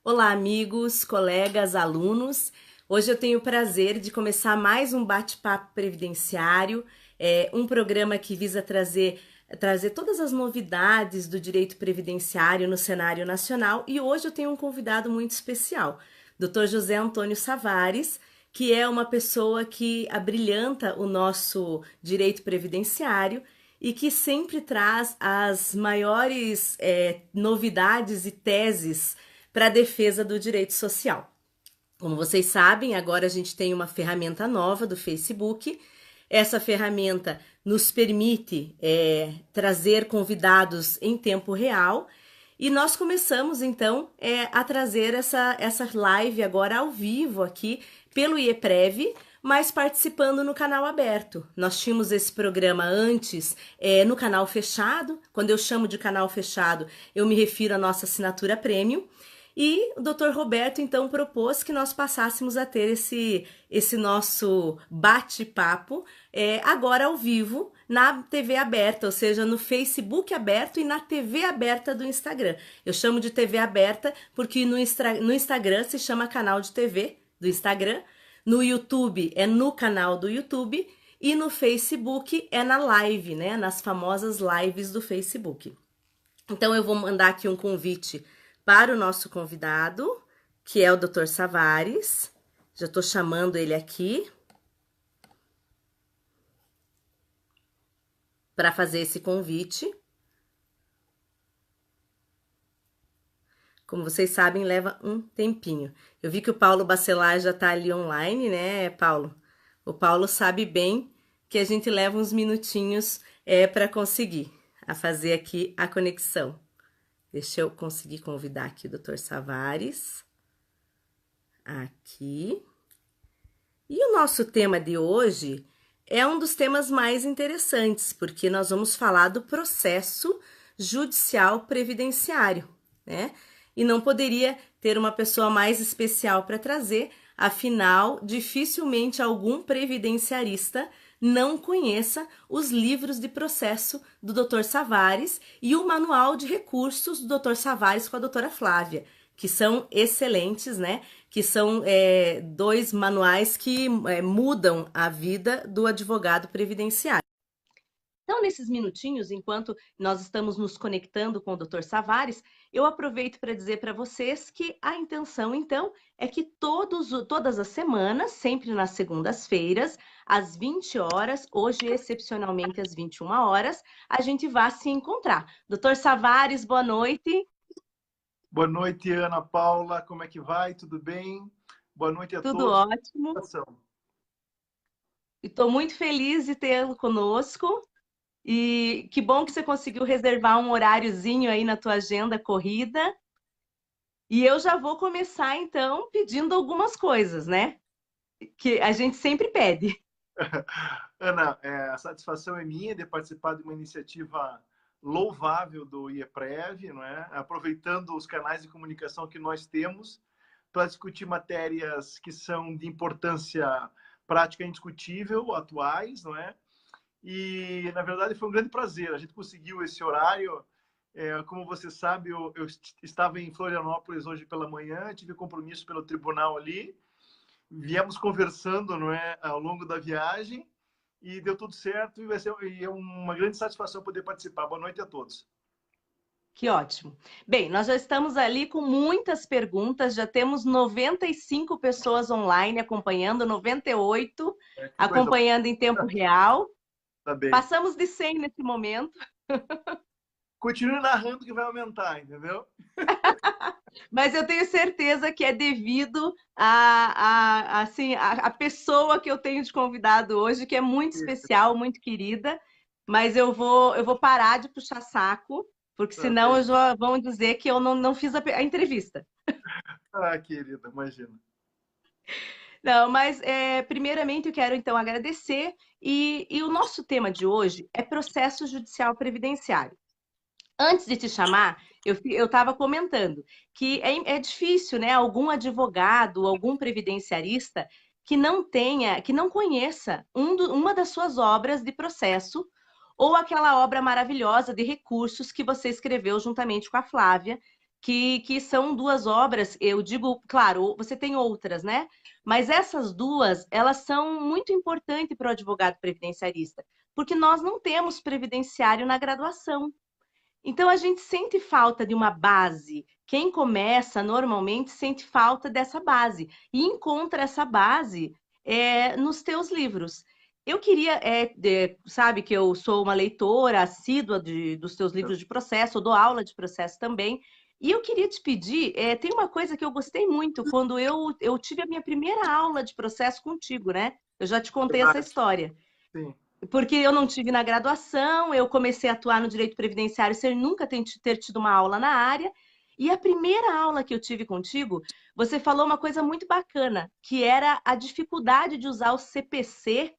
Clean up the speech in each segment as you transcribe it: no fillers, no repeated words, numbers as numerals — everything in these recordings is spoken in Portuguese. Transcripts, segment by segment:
Olá, amigos, colegas, alunos. Hoje eu tenho o prazer de começar mais um bate-papo previdenciário, um programa que visa trazer todas as novidades do direito previdenciário no cenário nacional. E hoje eu tenho um convidado muito especial, Dr. José Antônio Savares, que é uma pessoa que abrilhanta o nosso direito previdenciário e que sempre traz as maiores novidades e teses para a defesa do direito social. Como vocês sabem, agora a gente tem uma ferramenta nova do Facebook. Essa ferramenta nos permite trazer convidados em tempo real e nós começamos então a trazer essa live agora ao vivo aqui pelo IEPREV, mas participando no canal aberto. Nós tínhamos esse programa antes no canal fechado. Quando eu chamo de canal fechado, eu me refiro à nossa assinatura premium. E o Dr. Roberto, então, propôs que nós passássemos a ter esse nosso bate-papo agora ao vivo na TV aberta, ou seja, no Facebook aberto e na TV aberta do Instagram. Eu chamo de TV aberta porque no Instagram se chama canal de TV do Instagram, no YouTube é no canal do YouTube e no Facebook é na live, né? Nas famosas lives do Facebook. Então, eu vou mandar aqui um convite para o nosso convidado, que é o Dr. Savares. Já estou chamando ele aqui para fazer esse convite. Como vocês sabem, leva um tempinho. Eu vi que o Paulo Bacelar já está ali online, né, Paulo? O Paulo sabe bem que a gente leva uns minutinhos para conseguir a fazer aqui a conexão. Deixa eu conseguir convidar aqui o Dr. Savares. Aqui. E o nosso tema de hoje é um dos temas mais interessantes, porque nós vamos falar do processo judicial previdenciário, né? E não poderia ter uma pessoa mais especial para trazer, afinal, dificilmente algum previdenciarista não conheça os livros de processo do Dr. Savares e o manual de recursos do Dr. Savares com a doutora Flávia, que são excelentes, né? Que são dois manuais que mudam a vida do advogado previdenciário. Então, nesses minutinhos, enquanto nós estamos nos conectando com o Dr. Savares, eu aproveito para dizer para vocês que a intenção, então, é que todas as semanas, sempre nas segundas-feiras, às 20 horas, hoje excepcionalmente às 21 horas, a gente vá se encontrar. Dr. Savares, boa noite. Boa noite, Ana Paula. Como é que vai? Tudo bem? Boa noite a Tudo todos. ótimo. Estou muito feliz de tê-lo conosco. E que bom que você conseguiu reservar um horáriozinho aí na tua agenda corrida. E eu já vou começar, então, pedindo algumas coisas, né? Que a gente sempre pede. Ana, a satisfação é minha de participar de uma iniciativa louvável do IEPREV, não é? Aproveitando os canais de comunicação que nós temos para discutir matérias que são de importância prática indiscutível, atuais, não é? E, na verdade, foi um grande prazer. A gente conseguiu esse horário. Como você sabe, eu estava em Florianópolis hoje pela manhã, tive compromisso pelo tribunal ali. Viemos conversando, não é, ao longo da viagem e deu tudo certo. E é uma grande satisfação poder participar. Boa noite a todos. Que ótimo. Bem, nós já estamos ali com muitas perguntas, já temos 95 pessoas online acompanhando, 98 acompanhando em tempo real. Tá bem. Passamos de 100 nesse momento. Continue narrando que vai aumentar, entendeu? Mas eu tenho certeza que é devido a pessoa que eu tenho de convidado hoje, que é muito especial, muito querida. Mas eu vou parar de puxar saco, porque senão vão dizer que eu não fiz a entrevista. Ah, querida, imagina. Não, mas primeiramente eu quero então agradecer. E o nosso tema de hoje é processo judicial previdenciário. Antes de te chamar, eu estava comentando que é difícil, né? Algum advogado, algum previdenciarista que não conheça uma das suas obras de processo ou aquela obra maravilhosa de recursos que você escreveu juntamente com a Flávia, que são duas obras, eu digo, claro, você tem outras, né? Mas essas duas, elas são muito importantes para o advogado previdenciarista, porque nós não temos previdenciário na graduação. Então a gente sente falta de uma base. Quem começa normalmente sente falta dessa base e encontra essa base nos teus livros. Eu queria, sabe que eu sou uma leitora assídua dos teus livros de processo, eu dou aula de processo também. E eu queria te pedir, tem uma coisa que eu gostei muito quando eu tive a minha primeira aula de processo contigo, né? Eu já te contei essa Verdade. história. Sim. Porque eu não tive na graduação, eu comecei a atuar no direito previdenciário sem nunca ter tido uma aula na área. E a primeira aula que eu tive contigo, você falou uma coisa muito bacana, que era a dificuldade de usar o CPC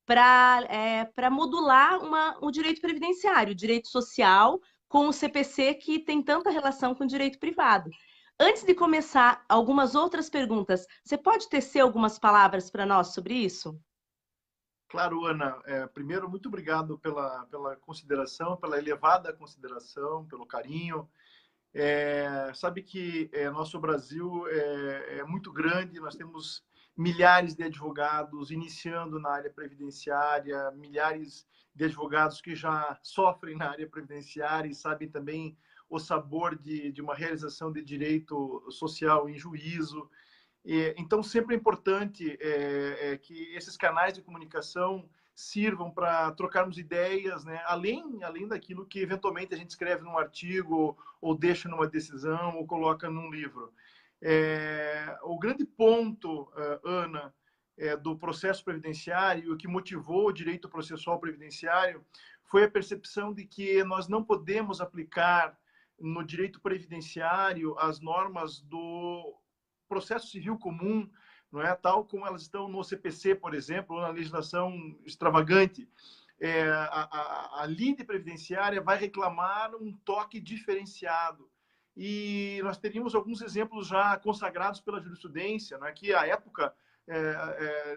para modular o direito previdenciário, o direito social, com o CPC que tem tanta relação com o direito privado. Antes de começar, algumas outras perguntas. Você pode tecer algumas palavras para nós sobre isso? Claro, Ana. Primeiro, muito obrigado pela consideração, pela elevada consideração, pelo carinho. Sabe que nosso Brasil é muito grande, nós temos milhares de advogados iniciando na área previdenciária, milhares de advogados que já sofrem na área previdenciária e sabem também o sabor de uma realização de direito social em juízo. Então, sempre é importante que esses canais de comunicação sirvam para trocarmos ideias, né? Além daquilo que eventualmente a gente escreve num artigo, ou deixa numa decisão, ou coloca num livro. O grande ponto, Ana, do processo previdenciário, o que motivou o direito processual previdenciário, foi a percepção de que nós não podemos aplicar no direito previdenciário as normas do processo civil comum, não é tal como elas estão no CPC, por exemplo, ou na legislação extravagante. A lide previdenciária vai reclamar um toque diferenciado. E nós teríamos alguns exemplos já consagrados pela jurisprudência, não é? Que à época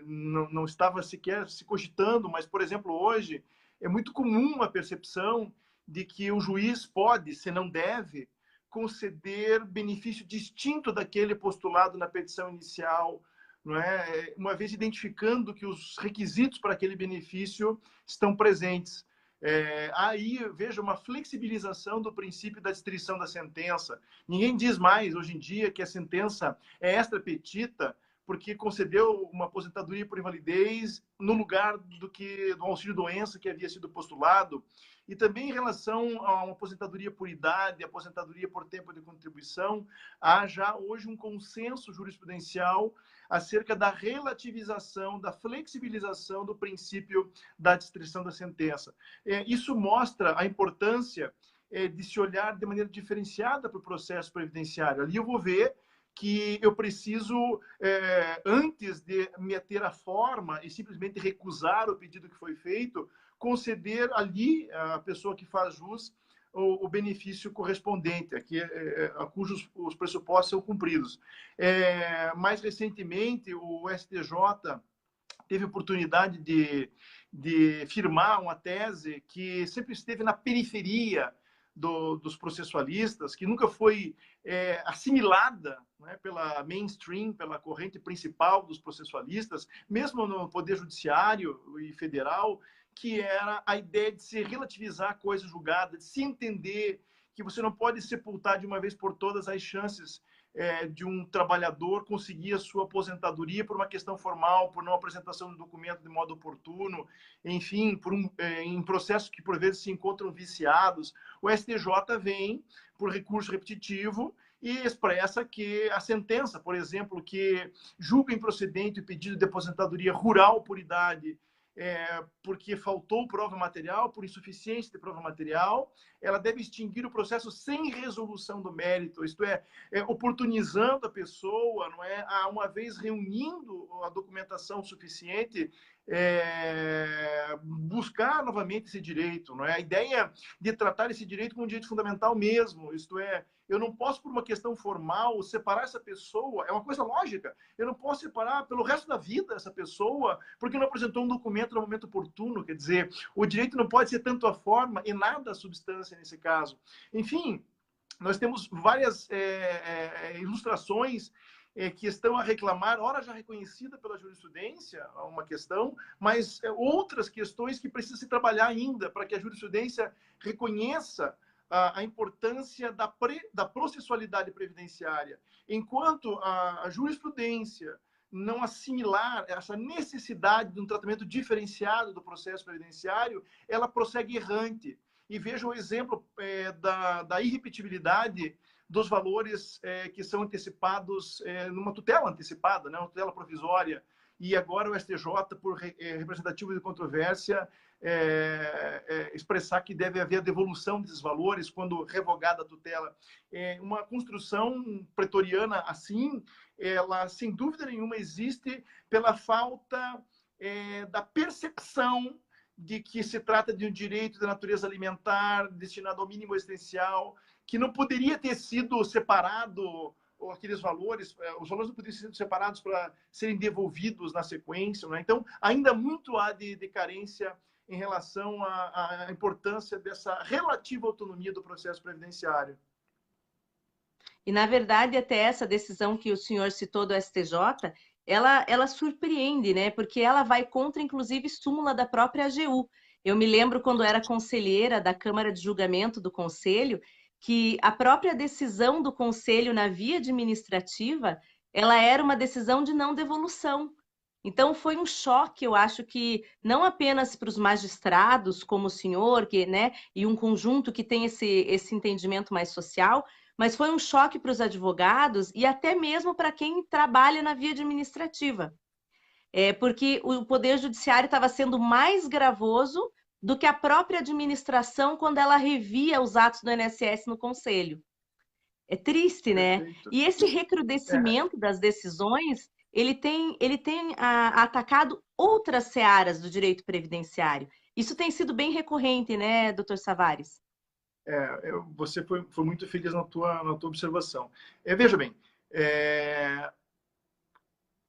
não estava sequer se cogitando, mas, por exemplo, hoje é muito comum a percepção de que o juiz pode, se não deve, conceder benefício distinto daquele postulado na petição inicial, não é? Uma vez identificando que os requisitos para aquele benefício estão presentes. Aí, veja, uma flexibilização do princípio da distrição da sentença. Ninguém diz mais, hoje em dia, que a sentença é extra petita porque concedeu uma aposentadoria por invalidez no lugar do auxílio-doença que havia sido postulado. E também em relação a uma aposentadoria por idade, aposentadoria por tempo de contribuição, há já hoje um consenso jurisprudencial acerca da relativização, da flexibilização do princípio da distrição da sentença. Isso mostra a importância de se olhar de maneira diferenciada para o processo previdenciário. Ali eu vou ver que eu preciso, antes de me ater à forma e simplesmente recusar o pedido que foi feito, conceder ali à pessoa que faz jus o benefício correspondente, a cujos os pressupostos são cumpridos. Mais recentemente, o STJ teve oportunidade de firmar uma tese que sempre esteve na periferia dos processualistas, que nunca foi assimilada, né, pela mainstream, pela corrente principal dos processualistas, mesmo no Poder Judiciário e Federal, que era a ideia de se relativizar a coisa julgada, de se entender que você não pode sepultar de uma vez por todas as chances de um trabalhador conseguir a sua aposentadoria por uma questão formal, por não apresentação do documento de modo oportuno, enfim, em processos que por vezes se encontram viciados. O STJ vem por recurso repetitivo e expressa que a sentença, por exemplo, que julga improcedente o pedido de aposentadoria rural por idade porque faltou prova material, por insuficiência de prova material, ela deve extinguir o processo sem resolução do mérito, isto oportunizando a pessoa, não é, uma vez reunindo a documentação suficiente, buscar novamente esse direito, não é? A ideia de tratar esse direito como um direito fundamental mesmo, isto é, eu não posso, por uma questão formal, separar essa pessoa, é uma coisa lógica, eu não posso separar pelo resto da vida essa pessoa porque não apresentou um documento no momento oportuno, quer dizer, o direito não pode ser tanto a forma e nada a substância nesse caso. Enfim, nós temos várias ilustrações que estão a reclamar, ora já reconhecida pela jurisprudência, uma questão, mas outras questões que precisam se trabalhar ainda para que a jurisprudência reconheça a importância da processualidade previdenciária. Enquanto a jurisprudência não assimilar essa necessidade de um tratamento diferenciado do processo previdenciário, ela prossegue errante. E veja o exemplo da irrepetibilidade dos valores que são antecipados numa tutela antecipada, né, uma tutela provisória. E agora o STJ, por representativo de controvérsia, expressar que deve haver a devolução desses valores quando revogada a tutela. Uma construção pretoriana assim, ela, sem dúvida nenhuma, existe pela falta da percepção de que se trata de um direito de natureza alimentar destinado ao mínimo existencial, que não poderia ter sido separado, ou aqueles valores, os valores não poderiam ser separados para serem devolvidos na sequência. Né? Então, ainda muito há de carência em relação à importância dessa relativa autonomia do processo previdenciário. E, na verdade, até essa decisão que o senhor citou do STJ, ela surpreende, né? Porque ela vai contra, inclusive, súmula da própria AGU. Eu me lembro quando era conselheira da Câmara de Julgamento do Conselho, que a própria decisão do Conselho na via administrativa, ela era uma decisão de não devolução. Então, foi um choque, eu acho que não apenas para os magistrados, como o senhor, né, e um conjunto que tem esse entendimento mais social, mas foi um choque para os advogados e até mesmo para quem trabalha na via administrativa. Porque o Poder Judiciário estava sendo mais gravoso do que a própria administração quando ela revia os atos do INSS no Conselho. É triste, né? Perfeito. E esse recrudescimento das decisões, ele tem atacado outras searas do direito previdenciário. Isso tem sido bem recorrente, né, doutor Savares? Você foi muito feliz na tua observação. Veja bem,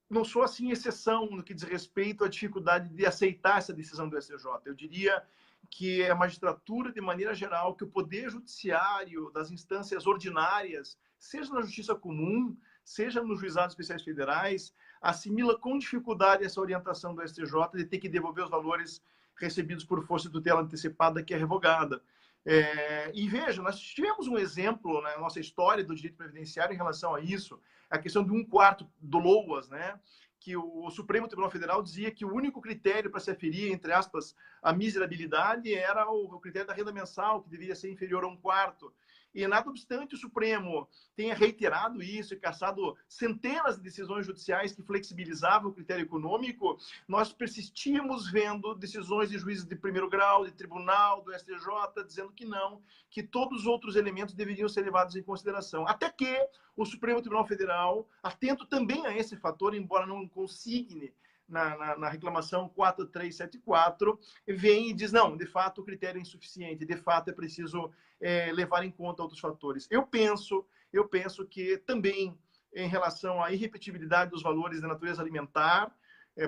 não sou assim exceção no que diz respeito à dificuldade de aceitar essa decisão do STJ. Eu diria que a magistratura, de maneira geral, que o poder judiciário das instâncias ordinárias, seja na justiça comum, seja nos juizados especiais federais, assimila com dificuldade essa orientação do STJ de ter que devolver os valores recebidos por força de tutela antecipada que é revogada. E veja, nós tivemos um exemplo na nossa história do direito previdenciário em relação a isso, a questão de 1/4 do LOAS, né? Que o Supremo Tribunal Federal dizia que o único critério para se aferir, entre aspas, a miserabilidade era o critério da renda mensal, que deveria ser inferior a 1/4. E, nada obstante, o Supremo tenha reiterado isso e cassado centenas de decisões judiciais que flexibilizavam o critério econômico, nós persistíamos vendo decisões de juízes de primeiro grau, de tribunal, do STJ, dizendo que não, que todos os outros elementos deveriam ser levados em consideração. Até que o Supremo Tribunal Federal, atento também a esse fator, embora não consigne na reclamação 4374, vem e diz, não, de fato o critério é insuficiente, de fato é preciso levar em conta outros fatores. Eu penso que também em relação à irrepetibilidade dos valores da natureza alimentar,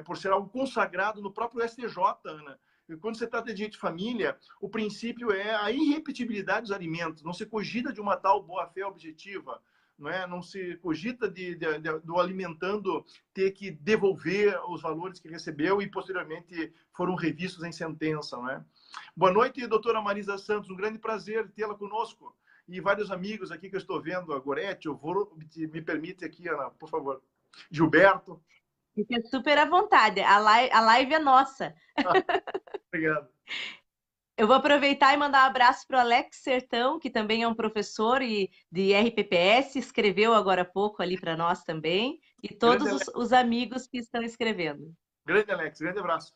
por ser algo consagrado no próprio STJ, Ana, quando você trata de direito de família, o princípio é a irrepetibilidade dos alimentos, não se cogita de uma tal boa-fé objetiva, não se cogita do alimentando ter que devolver os valores que recebeu e posteriormente foram revistos em sentença. Não é? Boa noite, doutora Marisa Santos, um grande prazer tê-la conosco. E vários amigos aqui que eu estou vendo, a Gorete, me permite aqui, Ana, por favor, Gilberto. Fica super à vontade, a live é nossa. Obrigado. Eu vou aproveitar e mandar um abraço para o Alex Sertão, que também é um professor de RPPS, escreveu agora há pouco ali para nós também, e todos os amigos que estão escrevendo. Grande Alex, grande abraço.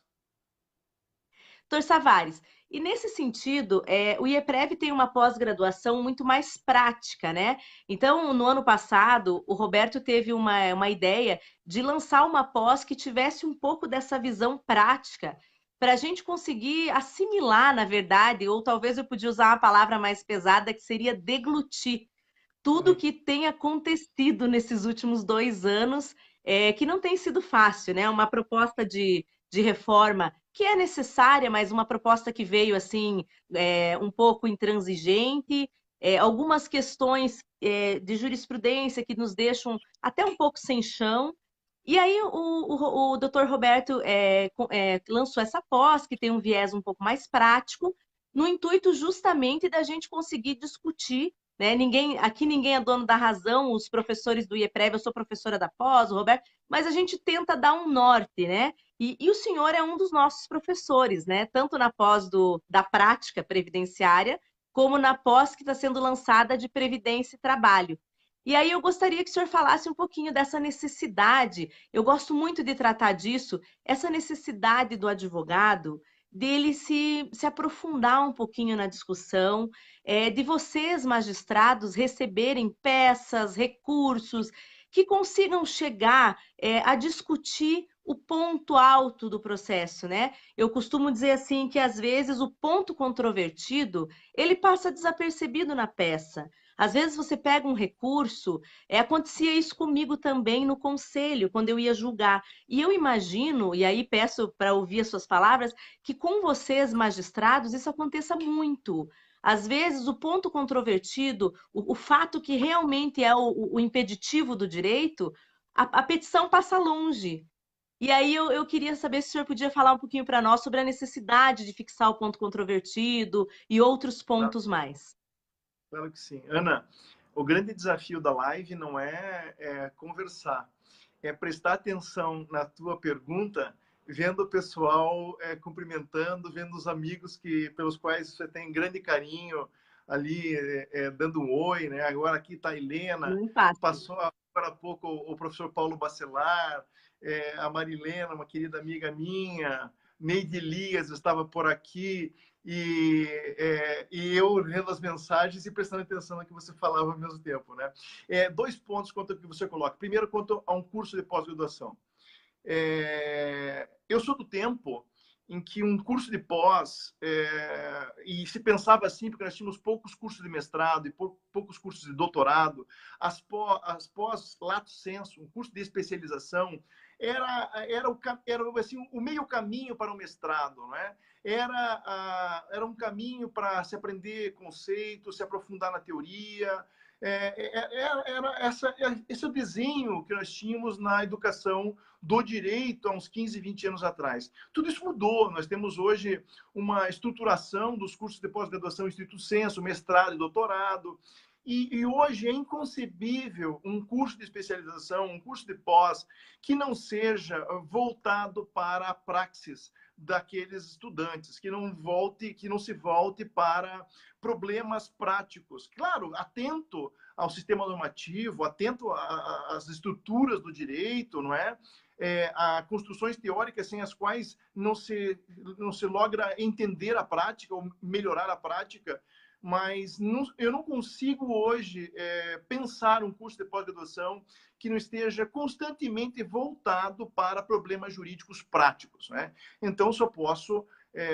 Doutor Savares, e nesse sentido, o IEPREV tem uma pós-graduação muito mais prática, né? Então, no ano passado, o Roberto teve uma ideia de lançar uma pós que tivesse um pouco dessa visão prática, para a gente conseguir assimilar, na verdade, ou talvez eu podia usar uma palavra mais pesada, que seria deglutir tudo que tem acontecido nesses últimos 2 anos, que não tem sido fácil, né? Uma proposta de reforma que é necessária, mas uma proposta que veio assim um pouco intransigente, algumas questões de jurisprudência que nos deixam até um pouco sem chão. E aí o Dr. Roberto lançou essa pós, que tem um viés um pouco mais prático, no intuito justamente da gente conseguir discutir, né? Aqui ninguém é dono da razão, os professores do IEPREV, eu sou professora da pós, o Roberto, mas a gente tenta dar um norte, né? E o senhor é um dos nossos professores, né? Tanto na pós da prática previdenciária, como na pós que está sendo lançada de Previdência e Trabalho. E aí eu gostaria que o senhor falasse um pouquinho dessa necessidade, eu gosto muito de tratar disso, essa necessidade do advogado, dele se aprofundar um pouquinho na discussão, de vocês, magistrados, receberem peças, recursos, que consigam chegar a discutir o ponto alto do processo, né? Eu costumo dizer assim que às vezes o ponto controvertido ele passa desapercebido na peça. Às vezes você pega um recurso, acontecia isso comigo também no conselho, quando eu ia julgar. E eu imagino, e aí peço para ouvir as suas palavras, que com vocês, magistrados, isso aconteça muito. Às vezes, o ponto controvertido, o fato que realmente é o impeditivo do direito, a petição passa longe. E aí eu queria saber se o senhor podia falar um pouquinho para nós sobre a necessidade de fixar o ponto controvertido e outros pontos mais. Claro que sim. Ana, o grande desafio da live não é conversar, é prestar atenção na tua pergunta, vendo o pessoal cumprimentando, vendo os amigos pelos quais você tem grande carinho ali, dando um oi, né? Agora aqui está a Helena, passou agora há pouco o professor Paulo Bacelar, a Marilena, uma querida amiga minha, Neide Elias estava por aqui, e eu lendo as mensagens e prestando atenção no que você falava ao mesmo tempo, né? Dois pontos quanto ao que você coloca. Primeiro, quanto a um curso de pós-graduação. Eu sou do tempo em que um curso de pós, e se pensava assim, porque nós tínhamos poucos cursos de mestrado e poucos cursos de doutorado, as pós lato sensu, um curso de especialização, era assim, o meio caminho para o mestrado, não é? Era um caminho para se aprender conceitos, se aprofundar na teoria. Esse é o desenho que nós tínhamos na educação do direito há uns 15, 20 anos atrás. Tudo isso mudou. Nós temos hoje uma estruturação dos cursos de pós-graduação, estricto sensu, mestrado e doutorado. E hoje é inconcebível um curso de especialização, um curso de pós, que não seja voltado para a praxis daqueles estudantes, que não se volte para problemas práticos. Claro, atento ao sistema normativo, atento às estruturas do direito, não é? A construções teóricas sem as quais não se logra entender a prática ou melhorar a prática, mas eu não consigo hoje pensar um curso de pós-graduação que não esteja constantemente voltado para problemas jurídicos práticos, né? Então, só posso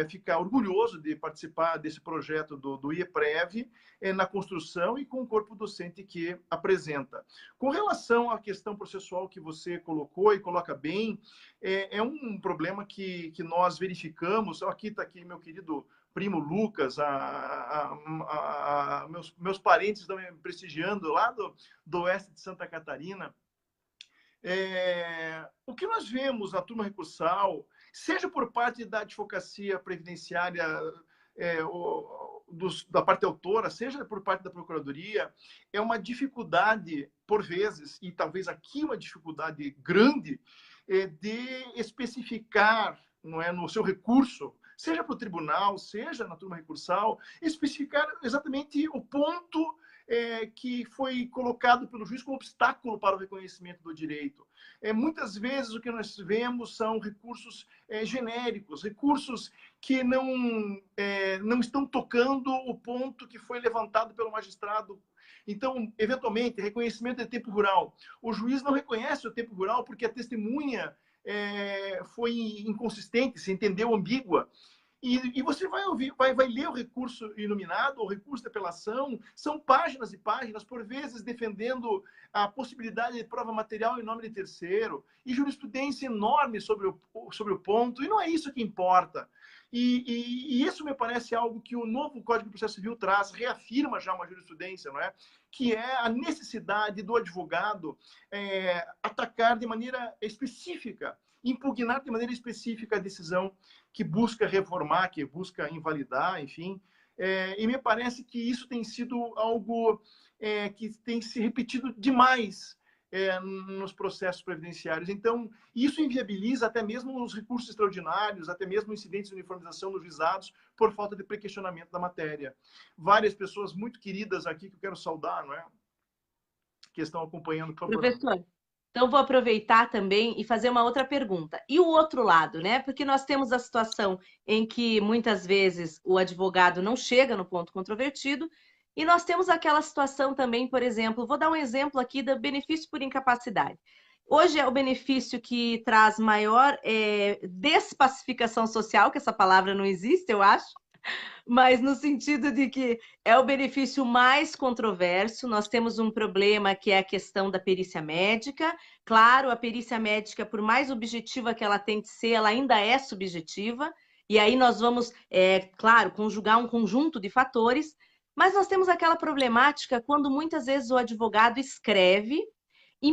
ficar orgulhoso de participar desse projeto do IEPREV na construção e com o corpo docente que apresenta. Com relação à questão processual que você colocou e coloca bem, é um problema que nós verificamos. Aqui está aqui meu querido primo Lucas, meus parentes estão me prestigiando lá do oeste de Santa Catarina. O que nós vemos na turma recursal, seja por parte da advocacia previdenciária, da parte autora, seja por parte da procuradoria, é uma dificuldade, por vezes, e talvez aqui uma dificuldade grande, de especificar, não é, no seu recurso, seja para o tribunal, seja na turma recursal, especificar exatamente o ponto que foi colocado pelo juiz como obstáculo para o reconhecimento do direito. Muitas vezes o que nós vemos são recursos genéricos, recursos que não estão tocando o ponto que foi levantado pelo magistrado. Então, eventualmente, reconhecimento de tempo rural. O juiz não reconhece o tempo rural porque a testemunha foi inconsistente, se entendeu ambígua. E você vai ouvir, vai ler o recurso inominado, o recurso de apelação, são páginas e páginas, por vezes defendendo a possibilidade de prova material em nome de terceiro, e jurisprudência enorme sobre o ponto, e não é isso que importa. E isso me parece algo que o novo Código de Processo Civil traz, reafirma já uma jurisprudência, não é? Que é a necessidade do advogado atacar de maneira específica, impugnar de maneira específica a decisão que busca reformar, que busca invalidar, enfim. E me parece que isso tem sido algo que tem se repetido demais nos processos previdenciários. Então, isso inviabiliza até mesmo os recursos extraordinários, até mesmo incidentes de uniformização nos juizados, por falta de pré-questionamento da matéria. Várias pessoas muito queridas aqui que eu quero saudar, não é? Que estão acompanhando, por favor. Professor, então vou aproveitar também e fazer uma outra pergunta. E o outro lado, né? Porque nós temos a situação em que muitas vezes o advogado não chega no ponto controvertido, e nós temos aquela situação também, por exemplo, vou dar um exemplo aqui do benefício por incapacidade. Hoje é o benefício que traz maior despacificação social, que essa palavra não existe, eu acho, mas no sentido de que é o benefício mais controverso. Nós temos um problema que é a questão da perícia médica. Claro, a perícia médica, por mais objetiva que ela tente ser, ela ainda é subjetiva. E aí nós vamos, claro, conjugar um conjunto de fatores, mas nós temos aquela problemática quando muitas vezes o advogado escreve,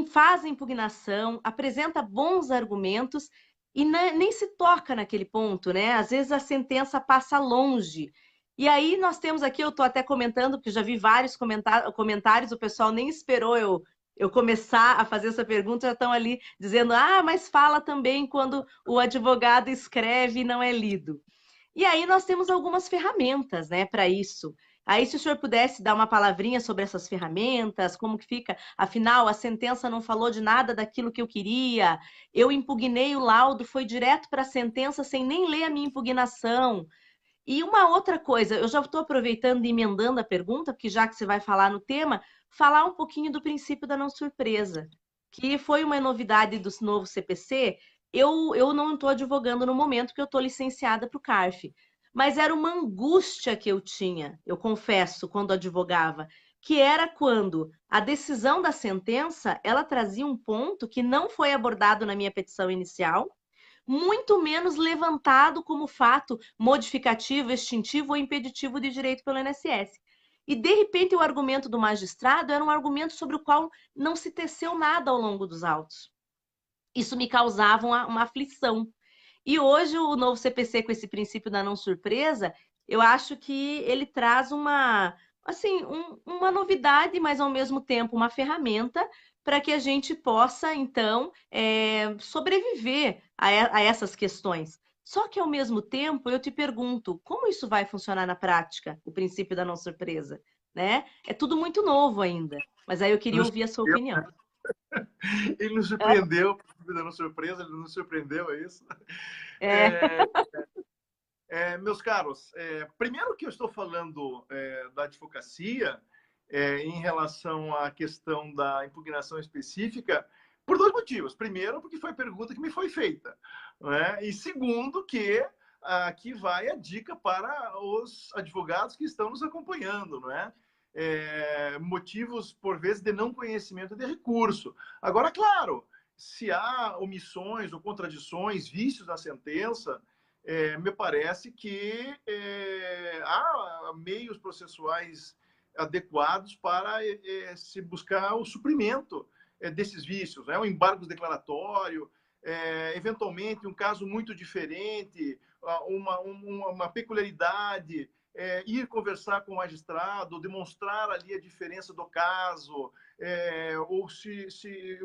faz a impugnação, apresenta bons argumentos e nem se toca naquele ponto, né? Às vezes a sentença passa longe. E aí nós temos aqui, eu estou até comentando, porque já vi vários comentários, o pessoal nem esperou eu começar a fazer essa pergunta, já estão ali dizendo, mas fala também quando o advogado escreve e não é lido. E aí nós temos algumas ferramentas, né, para isso. Aí, se o senhor pudesse dar uma palavrinha sobre essas ferramentas, como que fica? Afinal, a sentença não falou de nada daquilo que eu queria. Eu impugnei o laudo, foi direto para a sentença sem nem ler a minha impugnação. E uma outra coisa, eu já estou aproveitando e emendando a pergunta, porque já que você vai falar no tema, falar um pouquinho do princípio da não surpresa, que foi uma novidade do novo CPC. Eu não estou advogando no momento que eu estou licenciada para o CARF, mas era uma angústia que eu tinha, eu confesso, quando advogava, que era quando a decisão da sentença, ela trazia um ponto que não foi abordado na minha petição inicial, muito menos levantado como fato modificativo, extintivo ou impeditivo de direito pelo INSS. E, de repente, o argumento do magistrado era um argumento sobre o qual não se teceu nada ao longo dos autos. Isso me causava uma aflição. E hoje, o novo CPC, com esse princípio da não surpresa, eu acho que ele traz uma novidade, mas, ao mesmo tempo, uma ferramenta para que a gente possa, então, sobreviver a essas questões. Só que, ao mesmo tempo, eu te pergunto, como isso vai funcionar na prática, o princípio da não surpresa? Né? É tudo muito novo ainda, mas aí eu queria ouvir a sua opinião. Ele nos surpreendeu, não surpresa, ele nos surpreendeu, é isso? Meus caros, primeiro que eu estou falando da advocacia em relação à questão da impugnação específica, por dois motivos. Primeiro, porque foi a pergunta que me foi feita, né? E segundo, que aqui vai a dica para os advogados que estão nos acompanhando, não é? Motivos, por vezes, de não conhecimento de recurso. Agora, claro, se há omissões ou contradições, vícios na sentença, me parece que há meios processuais adequados para se buscar o suprimento desses vícios, né? O embargo declaratório, eventualmente um caso muito diferente, uma peculiaridade, ir conversar com o magistrado, demonstrar ali a diferença do caso, ou se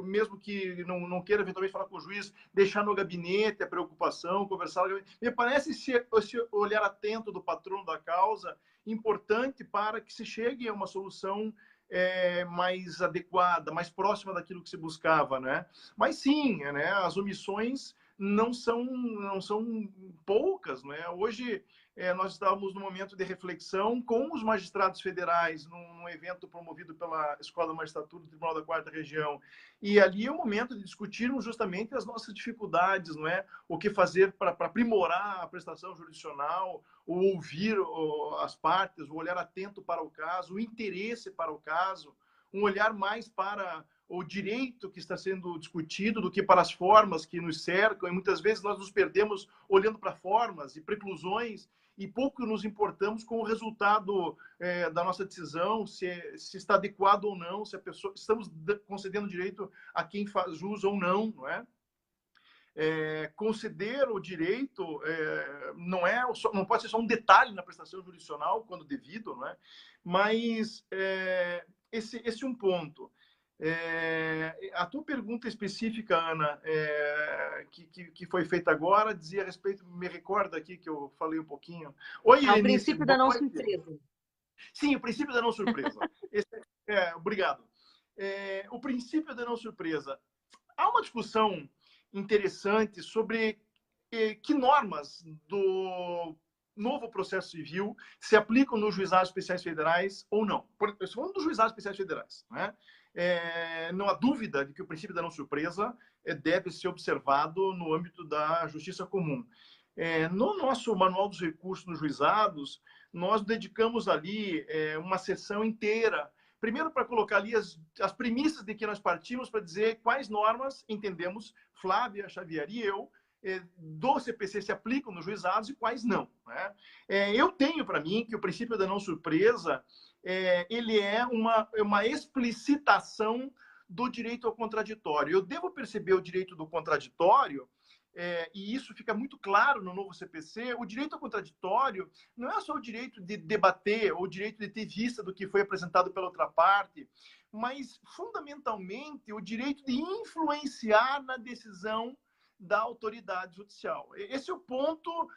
mesmo que não queira eventualmente falar com o juiz, deixar no gabinete a preocupação, conversar. Me parece esse olhar atento do patrono da causa importante para que se chegue a uma solução mais adequada, mais próxima daquilo que se buscava, né? Mas sim, né? As omissões não são poucas, não é? Hoje nós estávamos num momento de reflexão com os magistrados federais, num evento promovido pela Escola da Magistratura do Tribunal da Quarta Região, e ali é o momento de discutirmos justamente as nossas dificuldades, não é? O que fazer para aprimorar a prestação jurisdicional, o ouvir as partes, o olhar atento para o caso, o interesse para o caso, um olhar mais para o direito que está sendo discutido do que para as formas que nos cercam, e muitas vezes nós nos perdemos olhando para formas e preclusões e pouco nos importamos com o resultado da nossa decisão, se está adequado ou não, se a pessoa estamos concedendo direito a quem faz jus ou não, não é? Conceder o direito não pode ser só um detalhe na prestação jurisdicional, quando devido, não é? Mas esse é um ponto. A tua pergunta específica, Ana, que foi feita agora, dizia a respeito, me recorda aqui que eu falei um pouquinho. Oi, O Helenice, princípio da boa não noite. surpresa. Sim, o princípio da não surpresa. Obrigado. O princípio da não surpresa. Há uma discussão interessante sobre que normas do novo processo civil se aplicam nos juizados especiais federais ou não. Falando dos juizados especiais federais, né? Não há dúvida de que o princípio da não surpresa deve ser observado no âmbito da justiça comum. No nosso Manual dos Recursos nos Juizados, nós dedicamos ali uma sessão inteira, primeiro para colocar ali as premissas de que nós partimos, para dizer quais normas entendemos, Flávia Xavier e eu, do CPC se aplicam nos juizados e quais não, né? Eu tenho para mim que o princípio da não surpresa ele é uma explicitação do direito ao contraditório. Eu devo perceber o direito do contraditório, e isso fica muito claro no novo CPC. O direito ao contraditório não é só o direito de debater ou o direito de ter vista do que foi apresentado pela outra parte, mas, fundamentalmente, o direito de influenciar na decisão da autoridade judicial. Esse é o ponto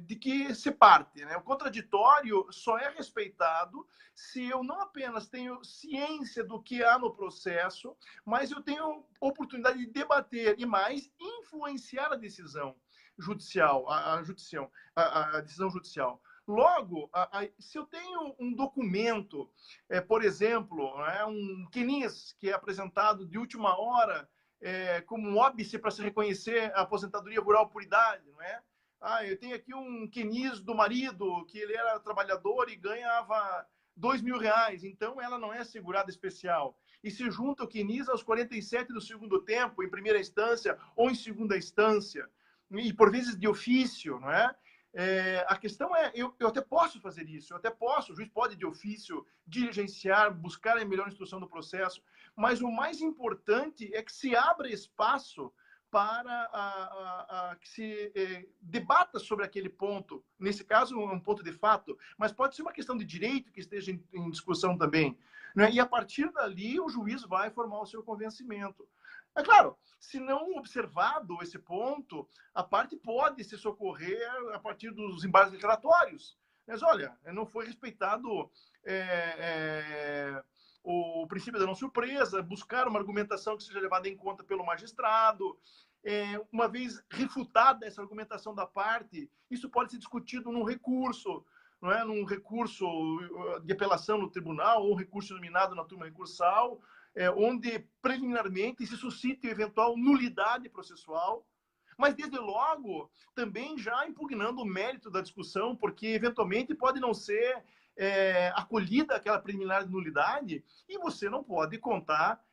de que se parte, né? O contraditório só é respeitado se eu não apenas tenho ciência do que há no processo, mas eu tenho oportunidade de debater e mais influenciar a decisão judicial, a decisão judicial. Logo, se eu tenho um documento, por exemplo, um quinis que é apresentado de última hora, como um óbice para se reconhecer a aposentadoria rural por idade, não é? Eu tenho aqui um quinis do marido, que ele era trabalhador e ganhava R$ 2.000, então ela não é segurada especial. E se junta o quinis aos 47 do segundo tempo, em primeira instância ou em segunda instância, e por vezes de ofício, não é? A questão é, eu até posso fazer isso, o juiz pode de ofício diligenciar, buscar a melhor instrução do processo, mas o mais importante é que se abra espaço para que se debata sobre aquele ponto, nesse caso um ponto de fato, mas pode ser uma questão de direito que esteja em discussão também, né? E a partir dali o juiz vai formar o seu convencimento. É claro, se não observado esse ponto, a parte pode se socorrer a partir dos embargos declaratórios. Mas, olha, não foi respeitado o princípio da não surpresa, buscar uma argumentação que seja levada em conta pelo magistrado. Uma vez refutada essa argumentação da parte, isso pode ser discutido num recurso, não é? Num recurso de apelação no tribunal ou um recurso iluminado na turma recursal, onde preliminarmente se suscite eventual nulidade processual, mas desde logo também já impugnando o mérito da discussão, porque eventualmente pode não ser acolhida aquela preliminar de nulidade e você não pode contar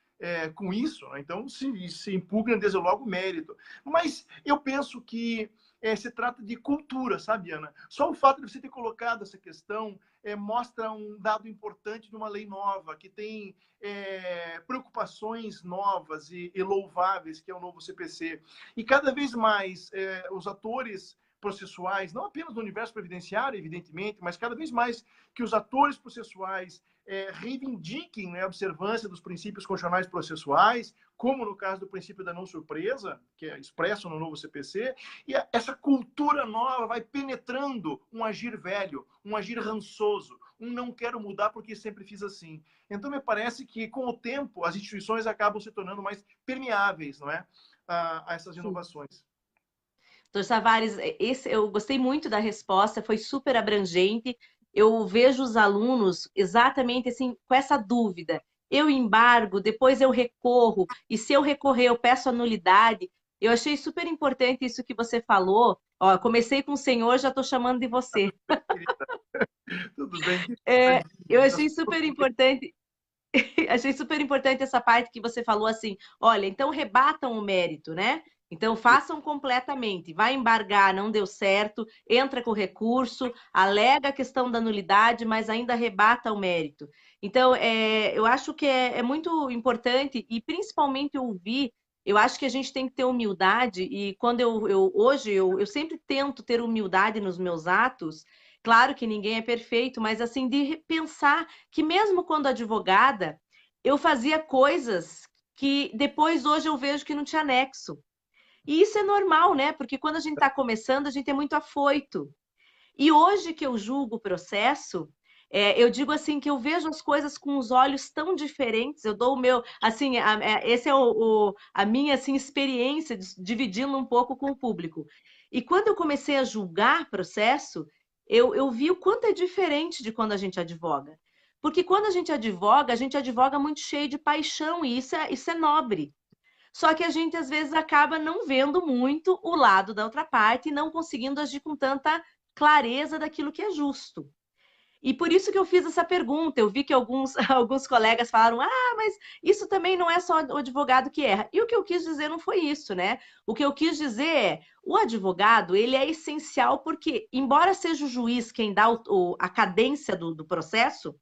com isso, né? Então se impugna desde logo o mérito. Mas eu penso que se trata de cultura, sabe, Ana? Só o fato de você ter colocado essa questão mostra um dado importante de uma lei nova, que tem preocupações novas e louváveis, que é o novo CPC. E cada vez mais os atores processuais, não apenas do universo previdenciário, evidentemente, mas cada vez mais que os atores processuais reivindiquem, né, a observância dos princípios constitucionais processuais, como no caso do princípio da não surpresa, que é expresso no novo CPC, e essa cultura nova vai penetrando um agir velho, um agir rançoso, um não quero mudar porque sempre fiz assim. Então, me parece que, com o tempo, as instituições acabam se tornando mais permeáveis, não é? a essas inovações. Doutor Savares, eu gostei muito da resposta, foi super abrangente. Eu vejo os alunos exatamente assim, com essa dúvida. Eu embargo, depois eu recorro, e se eu recorrer, eu peço a nulidade. Eu achei super importante isso que você falou. Ó, comecei com o senhor, já estou chamando de você. Tudo bem, Eu achei super importante. Achei super importante essa parte que você falou assim, olha, então rebatam o mérito, né? Então façam completamente, vai embargar, não deu certo, entra com recurso, alega a questão da nulidade, mas ainda rebata o mérito. Então, eu acho que é muito importante e principalmente ouvir, eu acho que a gente tem que ter humildade e quando hoje eu sempre tento ter humildade nos meus atos. Claro que ninguém é perfeito, mas assim, de pensar que mesmo quando advogada, eu fazia coisas que depois hoje eu vejo que não tinha nexo. E isso é normal, né? Porque quando a gente está começando, a gente é muito afoito. E hoje que eu julgo o processo, eu digo assim que eu vejo as coisas com os olhos tão diferentes. Eu dou o meu, assim, esse é a minha assim experiência dividindo um pouco com o público. E quando eu comecei a julgar processo, eu vi o quanto é diferente de quando a gente advoga. Porque quando a gente advoga muito cheio de paixão, e isso é nobre. Só que a gente às vezes acaba não vendo muito o lado da outra parte e não conseguindo agir com tanta clareza daquilo que é justo. E por isso que eu fiz essa pergunta. Eu vi que alguns, alguns colegas falaram: ah, mas isso também não é só o advogado que erra. E o que eu quis dizer não foi isso, né? O que eu quis dizer é: o advogado ele é essencial porque, embora seja o juiz quem dá a cadência do processo,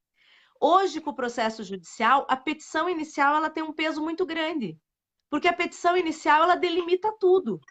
hoje, com o processo judicial, a petição inicial ela tem um peso muito grande. Porque a petição inicial ela delimita tudo.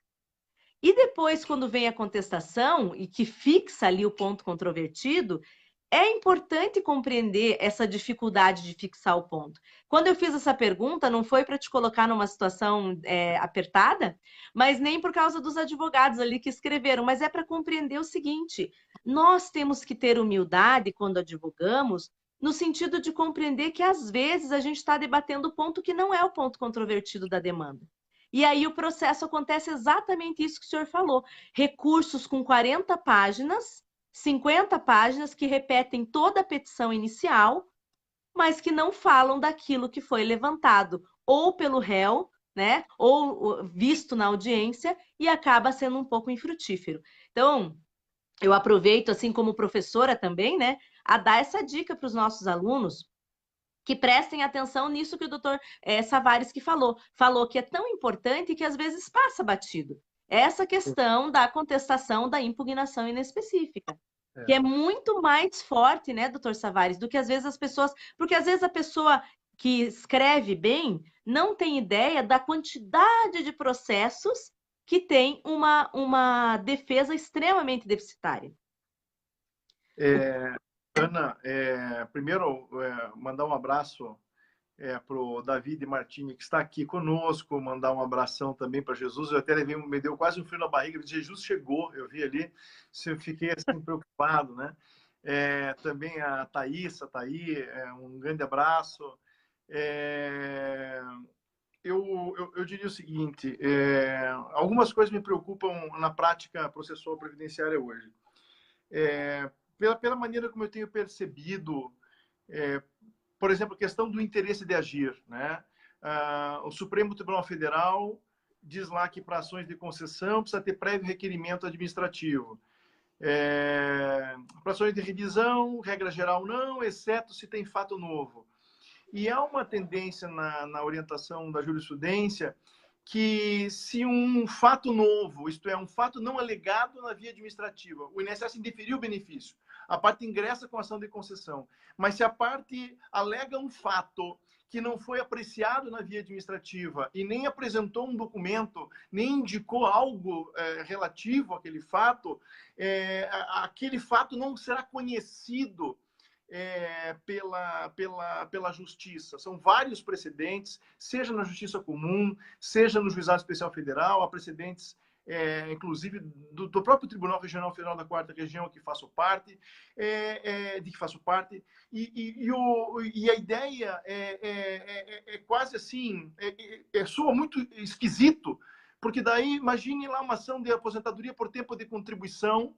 E depois, quando vem a contestação e que fixa ali o ponto controvertido, é importante compreender essa dificuldade de fixar o ponto. Quando eu fiz essa pergunta, não foi para te colocar numa situação apertada, mas nem por causa dos advogados ali que escreveram, mas é para compreender o seguinte: nós temos que ter humildade quando advogamos, no sentido de compreender que às vezes a gente está debatendo o ponto que não é o ponto controvertido da demanda. E aí o processo acontece exatamente isso que o senhor falou. Recursos com 40 páginas, 50 páginas que repetem toda a petição inicial, mas que não falam daquilo que foi levantado ou pelo réu, né, ou visto na audiência e acaba sendo um pouco infrutífero. Então, eu aproveito assim como professora também, né, a dar essa dica para os nossos alunos que prestem atenção nisso que o doutor Savares que falou que é tão importante que às vezes passa batido. Essa questão da contestação da impugnação inespecífica, que é muito mais forte, né, doutor Savares, do que às vezes as pessoas, porque às vezes a pessoa que escreve bem não tem ideia da quantidade de processos que tem uma defesa extremamente deficitária. Ana, primeiro, mandar um abraço para o David Martini, que está aqui conosco, mandar um abração também para Jesus. Eu até me deu quase um frio na barriga, Jesus chegou, eu vi ali, eu fiquei assim preocupado, né? Também a Thaís, está aí, um grande abraço. Eu diria o seguinte, algumas coisas me preocupam na prática processual previdenciária hoje. Pela maneira como eu tenho percebido, por exemplo, a questão do interesse de agir, né? O Supremo Tribunal Federal diz lá que para ações de concessão precisa ter prévio requerimento administrativo. Para ações de revisão, regra geral não, exceto se tem fato novo. E há uma tendência na orientação da jurisprudência que se um fato novo, isto é, um fato não alegado na via administrativa, o INSS indeferiu o benefício, a parte ingressa com ação de concessão. Mas se a parte alega um fato que não foi apreciado na via administrativa e nem apresentou um documento, nem indicou algo relativo àquele fato, aquele fato não será conhecido pela justiça. São vários precedentes, seja na justiça comum, seja no Juizado Especial Federal, há precedentes, inclusive, do próprio Tribunal Regional Federal da Quarta Região, que faço parte, de que faço parte, e a ideia é quase assim, soa muito esquisito, Porque daí, imagine lá uma ação de aposentadoria por tempo de contribuição,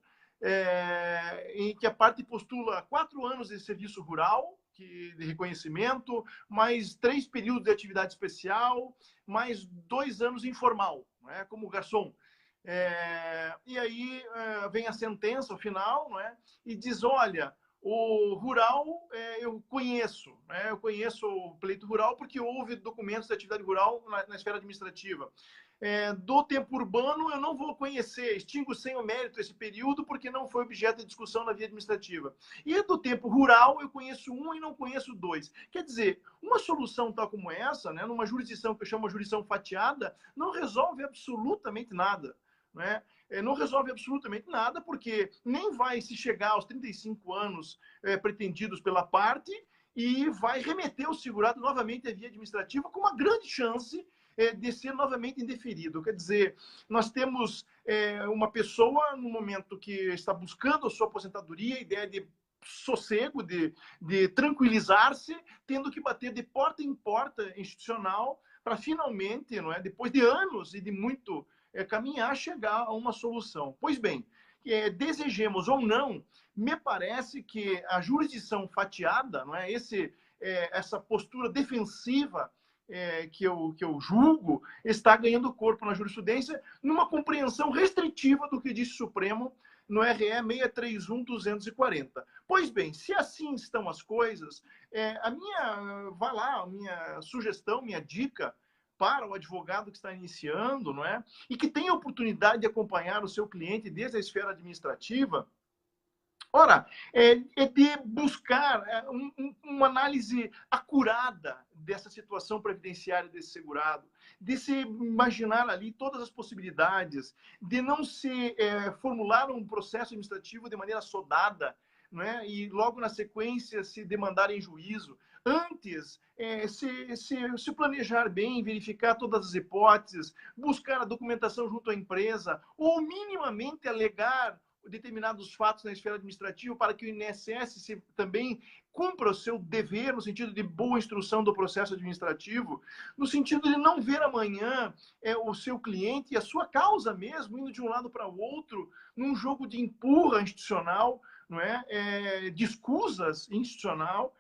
em que a parte postula 4 anos de serviço rural, de reconhecimento, mais 3 períodos de atividade especial, mais 2 anos informal, não é? Como garçom. E aí vem a sentença, ao final, não é? E diz, olha, o rural eu conheço, né? Eu conheço o pleito rural porque houve documentos de atividade rural na esfera administrativa. Do tempo urbano eu não vou conhecer, extingo sem o mérito esse período porque não foi objeto de discussão na via administrativa. E do tempo rural eu conheço um e não conheço dois. Quer dizer, uma solução tal como essa, né, numa jurisdição que eu chamo de jurisdição fatiada, não resolve absolutamente nada. Né? Não resolve absolutamente nada, porque nem vai se chegar aos 35 anos pretendidos pela parte e vai remeter o segurado novamente à via administrativa com uma grande chance de ser novamente indeferido. Quer dizer, nós temos uma pessoa no momento que está buscando a sua aposentadoria, a ideia de sossego, de tranquilizar-se, tendo que bater de porta em porta institucional para finalmente, não é, depois de anos e de muito caminhar, chegar a uma solução. Pois bem, desejemos ou não, me parece que a jurisdição fatiada, não é, essa postura defensiva que eu julgo, está ganhando corpo na jurisprudência numa compreensão restritiva do que disse o Supremo no RE 631/240. Pois bem, se assim estão as coisas, a minha sugestão, minha dica para o advogado que está iniciando, não é? E que tem a oportunidade de acompanhar o seu cliente desde a esfera administrativa, ora, de buscar uma análise acurada dessa situação previdenciária desse segurado, de se imaginar ali todas as possibilidades, de não se formular um processo administrativo de maneira sodada, não é? E logo na sequência se demandar em juízo. Antes, se planejar bem, verificar todas as hipóteses, buscar a documentação junto à empresa, ou minimamente alegar determinados fatos na esfera administrativa para que o INSS também cumpra o seu dever no sentido de boa instrução do processo administrativo, no sentido de não ver amanhã o seu cliente e a sua causa mesmo indo de um lado para o outro num jogo de empurra institucional, não é? De escusas institucional,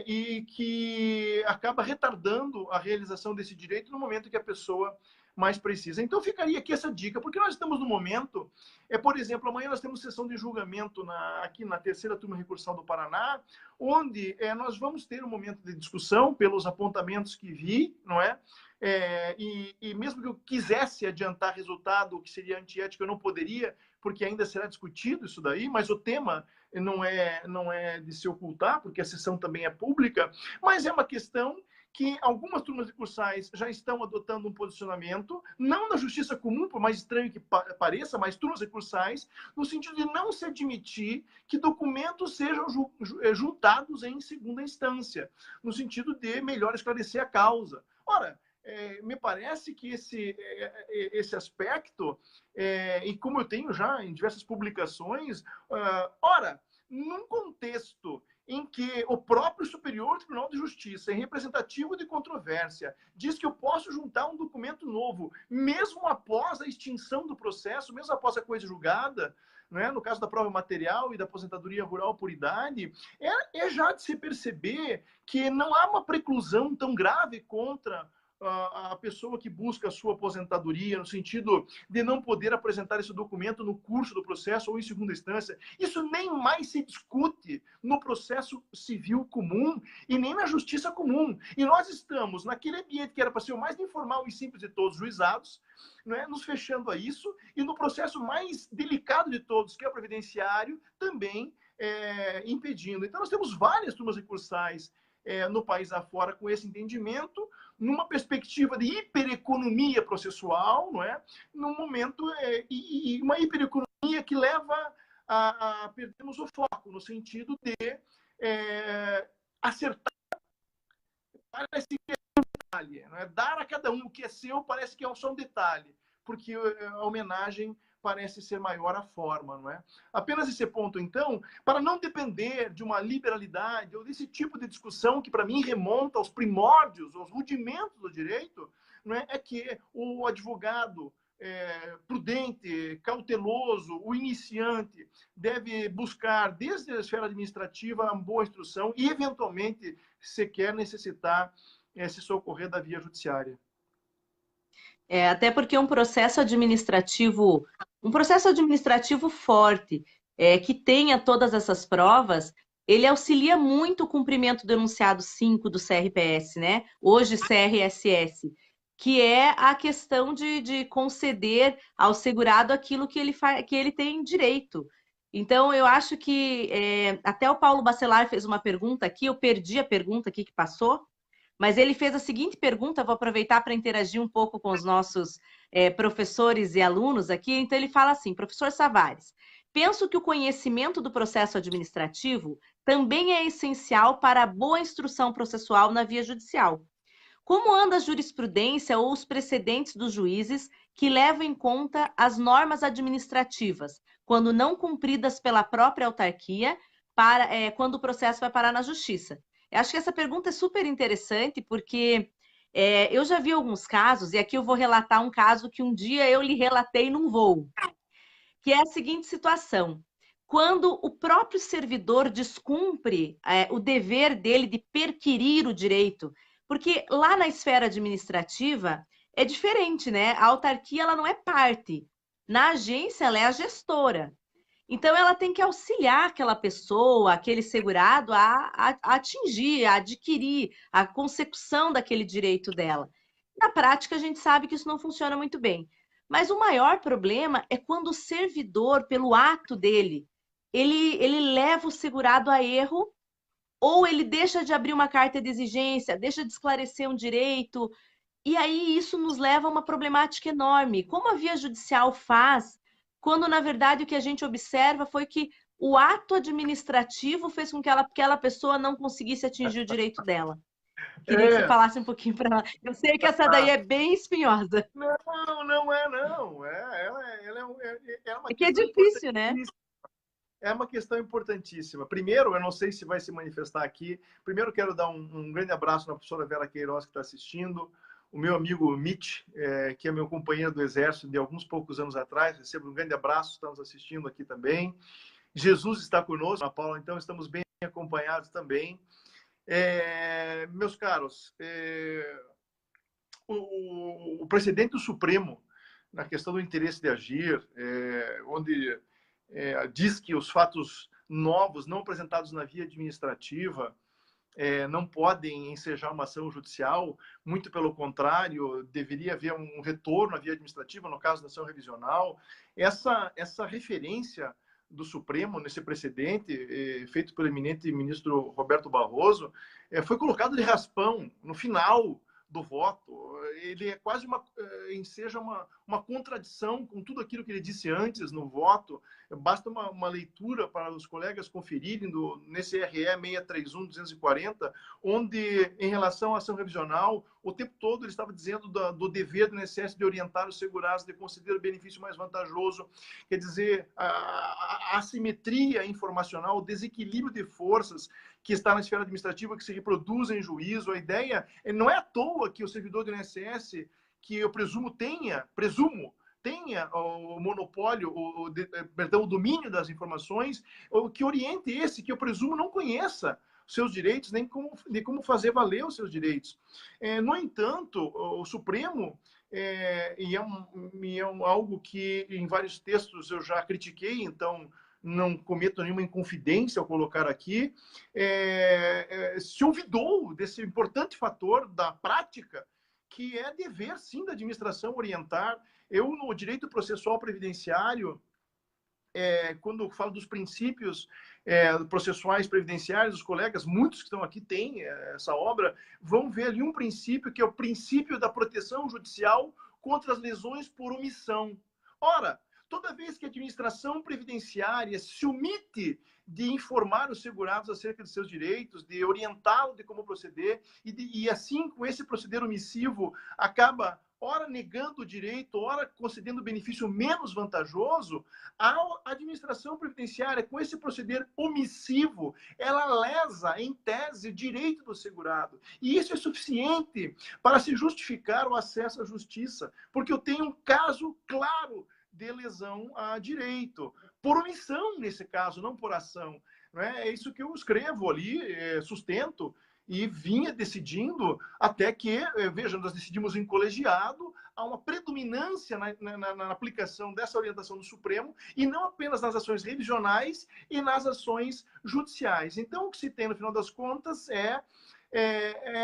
e que acaba retardando a realização desse direito no momento que a pessoa mais precisa. Então, ficaria aqui essa dica, porque nós estamos no momento, por exemplo, amanhã nós temos sessão de julgamento aqui na terceira turma recursal do Paraná, onde nós vamos ter um momento de discussão pelos apontamentos que vi, não é? E mesmo que eu quisesse adiantar resultado, o que seria antiético, eu não poderia, porque ainda será discutido isso daí, mas o tema não é de se ocultar, porque a sessão também é pública, mas é uma questão que algumas turmas recursais já estão adotando um posicionamento, não na justiça comum, por mais estranho que pareça, mas turmas recursais, no sentido de não se admitir que documentos sejam juntados em segunda instância, no sentido de melhor esclarecer a causa. Ora, me parece que esse aspecto, e como eu tenho já em diversas publicações, num contexto em que o próprio Superior Tribunal de Justiça, em representativo de controvérsia, diz que eu posso juntar um documento novo, mesmo após a extinção do processo, mesmo após a coisa julgada, né, no caso da prova material e da aposentadoria rural por idade, já de se perceber que não há uma preclusão tão grave contra a pessoa que busca a sua aposentadoria, no sentido de não poder apresentar esse documento no curso do processo ou em segunda instância. Isso nem mais se discute no processo civil comum e nem na justiça comum. E nós estamos naquele ambiente que era para ser o mais informal e simples de todos os juizados, né, nos fechando a isso, e no processo mais delicado de todos, que é o previdenciário, também impedindo. Então, nós temos várias turmas recursais no país afora com esse entendimento, numa perspectiva de hipereconomia processual, não é? Num momento, e uma hipereconomia que leva a perdermos o foco, no sentido de acertar, parece que é um detalhe, não é? Dar a cada um o que é seu parece que é só um detalhe, porque a homenagem parece ser maior a forma, não é? Apenas esse ponto, então, para não depender de uma liberalidade ou desse tipo de discussão que, para mim, remonta aos primórdios, aos rudimentos do direito, não é que o advogado prudente, cauteloso, o iniciante, deve buscar, desde a esfera administrativa, uma boa instrução e, eventualmente, se quer necessitar, se socorrer da via judiciária. Até porque um processo administrativo forte, que tenha todas essas provas, ele auxilia muito o cumprimento do enunciado 5 do CRPS, né? Hoje CRSS, que é a questão de conceder ao segurado aquilo que ele tem direito. Então, eu acho que até o Paulo Bacelar fez uma pergunta aqui, eu perdi a pergunta aqui que passou, mas ele fez a seguinte pergunta, vou aproveitar para interagir um pouco com os nossos professores e alunos aqui. Então, ele fala assim, professor Savares, penso que o conhecimento do processo administrativo também é essencial para a boa instrução processual na via judicial. Como anda a jurisprudência ou os precedentes dos juízes que levam em conta as normas administrativas, quando não cumpridas pela própria autarquia, quando o processo vai parar na justiça? Eu acho que essa pergunta é super interessante, porque eu já vi alguns casos, e aqui eu vou relatar um caso que um dia eu lhe relatei num voo, que é a seguinte situação. Quando o próprio servidor descumpre o dever dele de perquirir o direito, porque lá na esfera administrativa é diferente, né? A autarquia ela não é parte. Na agência, ela é a gestora. Então, ela tem que auxiliar aquela pessoa, aquele segurado, a atingir, a adquirir a consecução daquele direito dela. Na prática, a gente sabe que isso não funciona muito bem. Mas o maior problema é quando o servidor, pelo ato dele, ele leva o segurado a erro, ou ele deixa de abrir uma carta de exigência, deixa de esclarecer um direito, e aí isso nos leva a uma problemática enorme. Como a via judicial faz, quando na verdade o que a gente observa foi que o ato administrativo fez com que aquela pessoa não conseguisse atingir o direito dela. Queria que você falasse um pouquinho para ela. Eu sei que essa daí é bem espinhosa. Não, não é, não. Ela é uma É que é difícil, né? É uma questão importantíssima. Primeiro, eu não sei se vai se manifestar aqui. Primeiro, quero dar um grande abraço na professora Vera Queiroz, que está assistindo. O meu amigo Mitch, que é meu companheiro do Exército de alguns poucos anos atrás. Recebo um grande abraço, estamos assistindo aqui também. Jesus está conosco, Ana Paula, então estamos bem acompanhados também. Meus caros, o presidente do Supremo, na questão do interesse de agir, onde diz que os fatos novos não apresentados na via administrativa não podem ensejar uma ação judicial, muito pelo contrário, deveria haver um retorno à via administrativa, no caso da ação revisional. Essa referência do Supremo nesse precedente, feito pelo eminente ministro Roberto Barroso, foi colocado de raspão no final do voto. Ele é quase enseja uma contradição com tudo aquilo que ele disse antes no voto. Basta uma leitura para os colegas conferirem nesse RE 631-240, onde, em relação à ação revisional, o tempo todo ele estava dizendo do dever do INSS de orientar os segurados, de conceder o benefício mais vantajoso. Quer dizer, a assimetria informacional, o desequilíbrio de forças que está na esfera administrativa, que se reproduzem em juízo. A ideia não é à toa que o servidor do INSS, que eu presumo tenha o monopólio, o domínio das informações, que oriente esse, que eu presumo não conheça os seus direitos, nem como fazer valer os seus direitos. No entanto, o Supremo, e é algo que em vários textos eu já critiquei, então não cometo nenhuma inconfidência ao colocar aqui, se olvidou desse importante fator da prática, que é dever, sim, da administração orientar. Eu, no direito processual previdenciário, quando falo dos princípios processuais previdenciários, os colegas, muitos que estão aqui têm essa obra, vão ver ali um princípio, que é o princípio da proteção judicial contra as lesões por omissão. Ora, toda vez que a administração previdenciária se omite de informar os segurados acerca de seus direitos, de orientá-los de como proceder, e assim, com esse proceder omissivo, acaba ora negando o direito, ora concedendo benefício menos vantajoso, a administração previdenciária, com esse proceder omissivo, ela lesa, em tese, o direito do segurado. E isso é suficiente para se justificar o acesso à justiça, porque eu tenho um caso claro de lesão a direito, por omissão, nesse caso, não por ação. Não é? É isso que eu escrevo ali, sustento, e vinha decidindo até que, veja, nós decidimos em colegiado, há uma predominância na aplicação dessa orientação do Supremo, e não apenas nas ações revisionais e nas ações judiciais. Então, o que se tem, no final das contas, é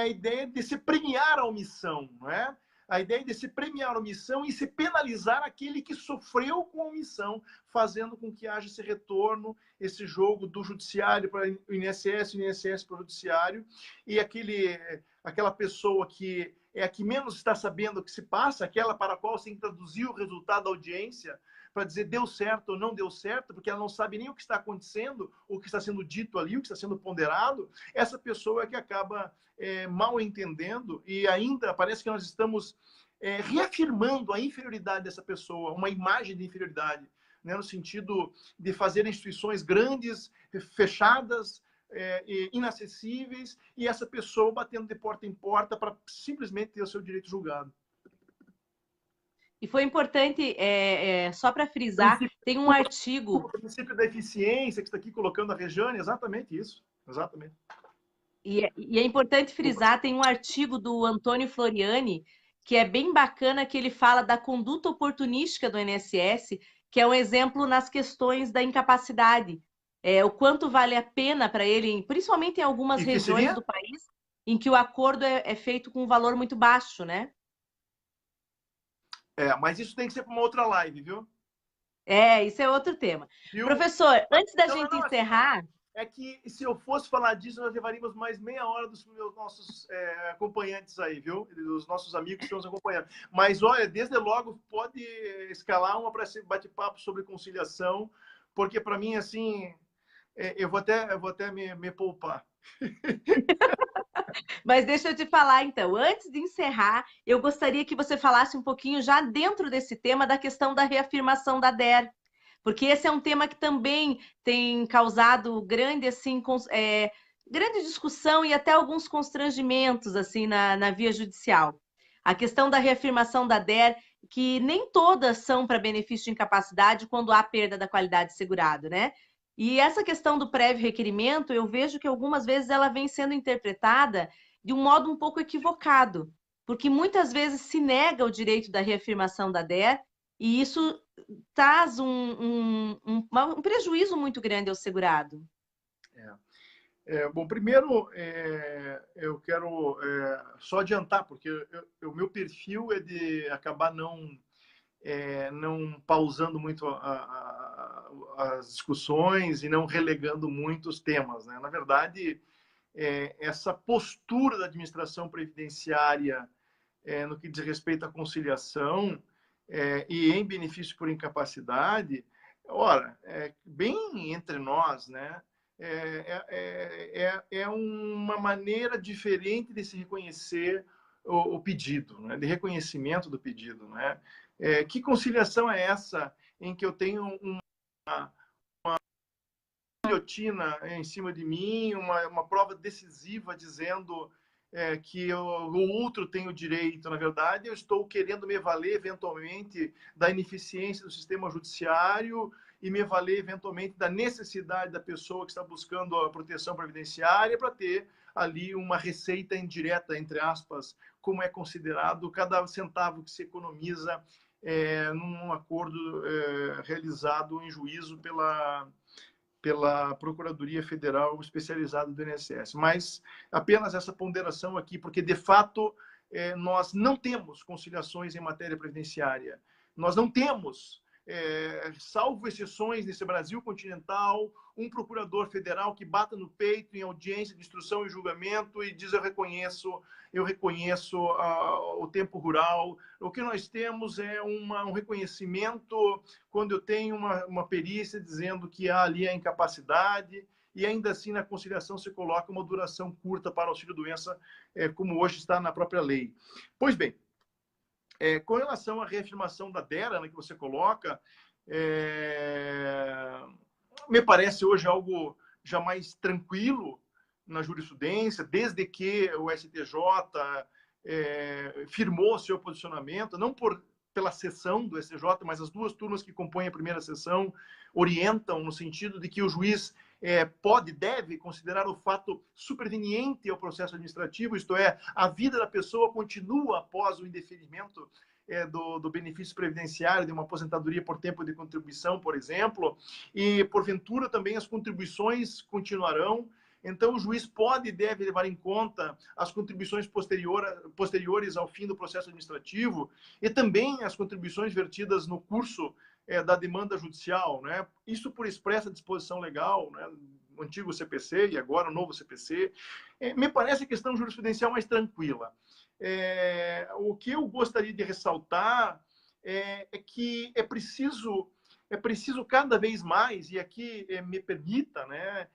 a ideia de se premiar a omissão, não é? A ideia de se premiar a omissão e se penalizar aquele que sofreu com a omissão, fazendo com que haja esse retorno, esse jogo do judiciário para o INSS para o judiciário, e aquela pessoa que é a que menos está sabendo o que se passa, aquela para a qual se tem que traduzir o resultado da audiência, para dizer deu certo ou não deu certo, porque ela não sabe nem o que está acontecendo, o que está sendo dito ali, o que está sendo ponderado, essa pessoa é que acaba mal entendendo, e ainda parece que nós estamos reafirmando a inferioridade dessa pessoa, uma imagem de inferioridade, né, no sentido de fazer instituições grandes, fechadas, inacessíveis, e essa pessoa batendo de porta em porta para simplesmente ter o seu direito julgado. E foi importante, só para frisar, tem um artigo... O princípio da eficiência, que está aqui colocando a Rejane, exatamente isso. Exatamente. E é importante frisar, tem um artigo do Antônio Floriani, que é bem bacana, que ele fala da conduta oportunística do INSS, que é um exemplo nas questões da incapacidade. O quanto vale a pena para ele, principalmente em algumas regiões do país, em que o acordo é feito com um valor muito baixo, né? Mas isso tem que ser para uma outra live, viu? Isso é outro tema. Viu? Professor, antes da gente encerrar... É que se eu fosse falar disso, nós levaríamos mais meia hora dos nossos acompanhantes aí, viu? Dos nossos amigos que estão nos acompanhando. Mas, olha, desde logo, pode escalar uma para esse bate-papo sobre conciliação, porque, para mim, assim, eu vou até me poupar. Mas deixa eu te falar, então. Antes de encerrar, eu gostaria que você falasse um pouquinho, já dentro desse tema, da questão da reafirmação da DER. Porque esse é um tema que também tem causado grande, assim, grande discussão e até alguns constrangimentos assim, na via judicial. A questão da reafirmação da DER, que nem todas são para benefício de incapacidade quando há perda da qualidade de segurado, né? E essa questão do prévio requerimento, eu vejo que algumas vezes ela vem sendo interpretada de um modo um pouco equivocado, porque muitas vezes se nega o direito da reafirmação da DER, e isso traz um prejuízo muito grande ao segurado. Bom, primeiro, eu quero só adiantar, porque o meu perfil é de acabar não pausando muito as discussões e não relegando muito os temas, né? Na verdade, essa postura da administração previdenciária no que diz respeito à conciliação e em benefício por incapacidade, ora, bem entre nós, né? É uma maneira diferente de se reconhecer o pedido, né? De reconhecimento do pedido, né? Que conciliação é essa em que eu tenho uma guilhotina em cima de mim, uma prova decisiva dizendo que o outro tem o direito? Na verdade, eu estou querendo me valer eventualmente da ineficiência do sistema judiciário e me valer eventualmente da necessidade da pessoa que está buscando a proteção previdenciária para ter ali uma receita indireta, entre aspas, como é considerado cada centavo que se economiza num acordo realizado em juízo pela Procuradoria Federal especializada do INSS. Mas apenas essa ponderação aqui, porque, de fato, nós não temos conciliações em matéria previdenciária. Nós não temos salvo exceções nesse Brasil continental, um procurador federal que bata no peito em audiência de instrução e julgamento e diz: eu reconheço o tempo rural. O que nós temos é um reconhecimento quando eu tenho uma perícia dizendo que há ali a incapacidade, e ainda assim na conciliação se coloca uma duração curta para auxílio-doença, como hoje está na própria lei. Pois bem, com relação à reafirmação da DERA, né, que você coloca, me parece hoje algo já mais tranquilo na jurisprudência, desde que o STJ firmou seu posicionamento, não pela sessão do STJ, mas as duas turmas que compõem a primeira sessão orientam no sentido de que o juiz deve considerar o fato superveniente ao processo administrativo, isto é, a vida da pessoa continua após o indeferimento do benefício previdenciário, de uma aposentadoria por tempo de contribuição, por exemplo, e, porventura, também as contribuições continuarão. Então, o juiz pode e deve levar em conta as contribuições posteriores ao fim do processo administrativo e também as contribuições vertidas no curso da demanda judicial, né? Isso por expressa disposição legal, né? O antigo CPC e agora o novo CPC. Me parece a questão jurisprudencial mais tranquila. O que eu gostaria de ressaltar é que é preciso cada vez mais, e aqui me permita, né?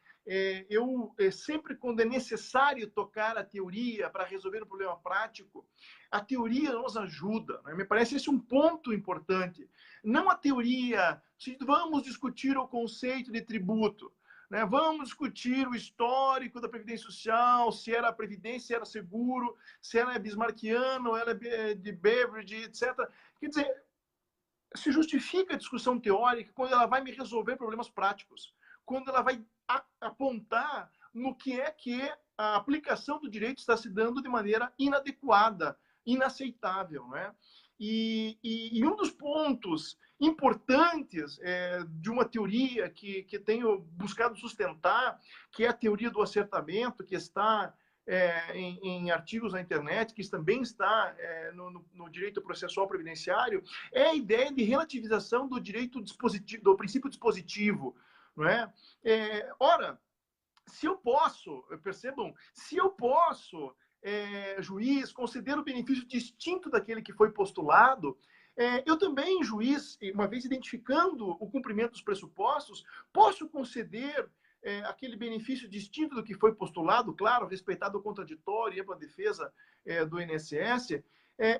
Eu sempre, quando é necessário tocar a teoria para resolver um problema prático, a teoria nos ajuda, né? Me parece esse um ponto importante. Não a teoria, se vamos discutir o conceito de tributo, né? Vamos discutir o histórico da Previdência Social, se era a Previdência, se era seguro, se era bismarckiano, ou era de Beveridge, etc. Quer dizer, se justifica a discussão teórica quando ela vai me resolver problemas práticos, quando ela vai apontar no que a aplicação do direito está se dando de maneira inadequada, inaceitável, né? E um dos pontos importantes de uma teoria que tenho buscado sustentar, que é a teoria do acertamento, que está em artigos na internet, que também está no direito processual previdenciário, é a ideia de relativização do direito dispositivo, do princípio dispositivo, não é? Ora, se eu posso, percebam, se eu posso, juiz, conceder o benefício distinto daquele que foi postulado, eu também, juiz, uma vez identificando o cumprimento dos pressupostos, posso conceder aquele benefício distinto do que foi postulado, claro, respeitado o contraditório e ampla defesa do INSS,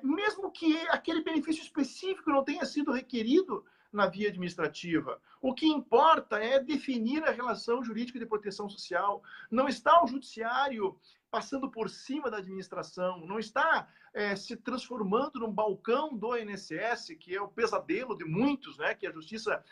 mesmo que aquele benefício específico não tenha sido requerido na via administrativa. O que importa é definir a relação jurídica de proteção social. Não está o judiciário passando por cima da administração, não está se transformando num balcão do INSS, que é o pesadelo de muitos, né? Que a justiça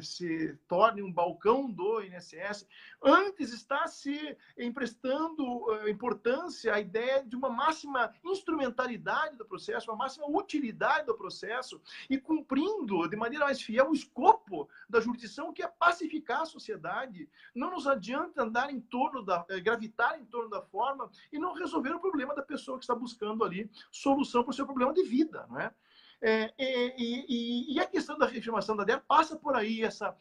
se torne um balcão do INSS. Antes está se emprestando importância à ideia de uma máxima instrumentalidade do processo, uma máxima utilidade do processo, e cumprindo de maneira mais fiel o escopo da jurisdição, que é pacificar a sociedade. Não nos adianta andar gravitar em torno da forma e não resolver o problema da pessoa que está buscando ali solução para o seu problema de vida, não é? E a questão da reafirmação da DER passa por aí, essa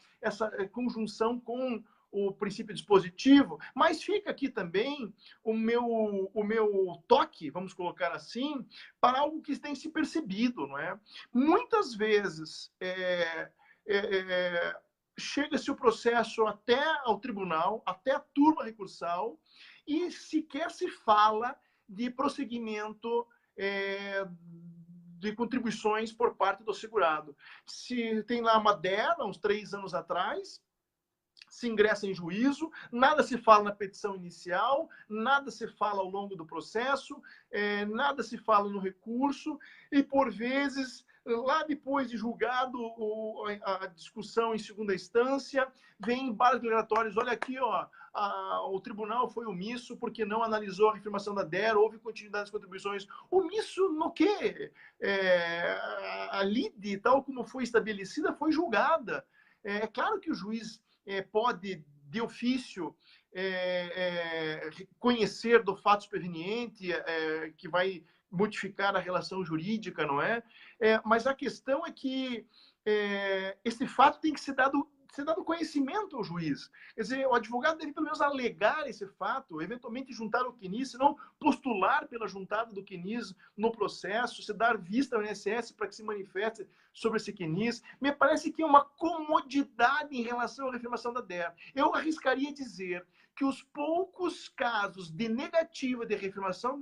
conjunção com o princípio dispositivo, mas fica aqui também o meu toque, vamos colocar assim, para algo que tem se percebido, não é? Muitas vezes chega-se o processo até ao tribunal, até a turma recursal, e sequer se fala de prosseguimento de contribuições por parte do segurado. Se tem lá uma DERA, uns 3 anos atrás, se ingressa em juízo, nada se fala na petição inicial, nada se fala ao longo do processo, nada se fala no recurso, e por vezes, lá depois de julgado a discussão em segunda instância, vem embargos declaratórios, olha aqui, ó, o tribunal foi omisso porque não analisou a reafirmação da DER, houve continuidade das contribuições. Omisso no quê? A lide, tal como foi estabelecida, foi julgada. É claro que o juiz pode, de ofício, conhecer do fato superveniente, que vai modificar a relação jurídica, não é? Mas a questão é que esse fato tem que ser dado conhecimento ao juiz. Quer dizer, o advogado deve pelo menos alegar esse fato, eventualmente juntar o quinis, se não postular pela juntada do quinis no processo, se dar vista ao INSS para que se manifeste sobre esse quinis. Me parece que é uma comodidade em relação à reafirmação da DER. Eu arriscaria dizer que os poucos casos de negativa de reafirmação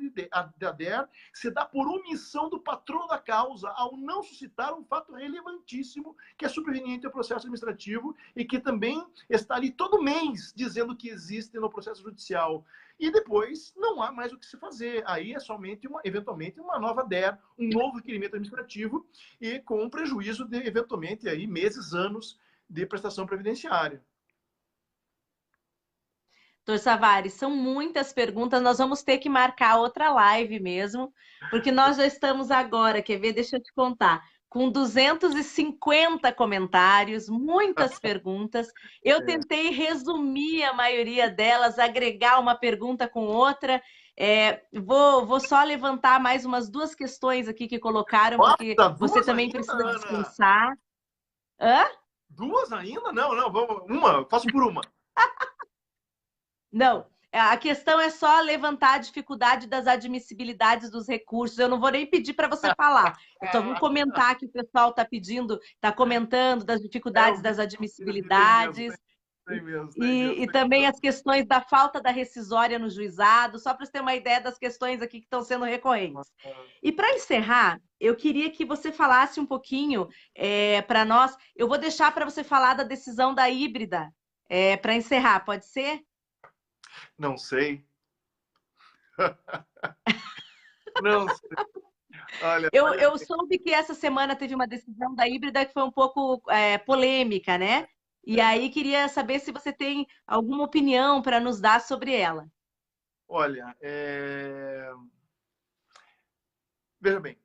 da DER se dá por omissão do patrono da causa, ao não suscitar um fato relevantíssimo que é superveniente ao processo administrativo e que também está ali todo mês dizendo que existe no processo judicial. E depois não há mais o que se fazer. Aí é somente, eventualmente, uma nova DER, um novo requerimento administrativo e com um prejuízo de, eventualmente, aí, meses, anos de prestação previdenciária. Doutor Savary, são muitas perguntas, nós vamos ter que marcar outra live mesmo, porque nós já estamos agora, quer ver? Deixa eu te contar, com 250 comentários, muitas perguntas. Eu tentei resumir a maioria delas, agregar uma pergunta com outra. Vou só levantar mais umas duas questões aqui que colocaram, porque você também ainda, precisa Ana? descansar. Hã? Duas ainda? Não, vamos, uma, faço por uma. Não, a questão é só levantar a dificuldade das admissibilidades dos recursos. Eu não vou nem pedir para você falar. Eu só vou comentar que o pessoal está pedindo, está comentando das dificuldades das admissibilidades. E também as questões da falta da rescisória no juizado, só para você ter uma ideia das questões aqui que estão sendo recorrentes. E para encerrar, eu queria que você falasse um pouquinho para nós. Eu vou deixar para você falar da decisão da híbrida para encerrar, pode ser? Não sei. Não sei. Olha, eu soube que essa semana teve uma decisão da híbrida que foi um pouco polêmica, né? E aí queria saber se você tem alguma opinião para nos dar sobre ela. Olha, veja bem,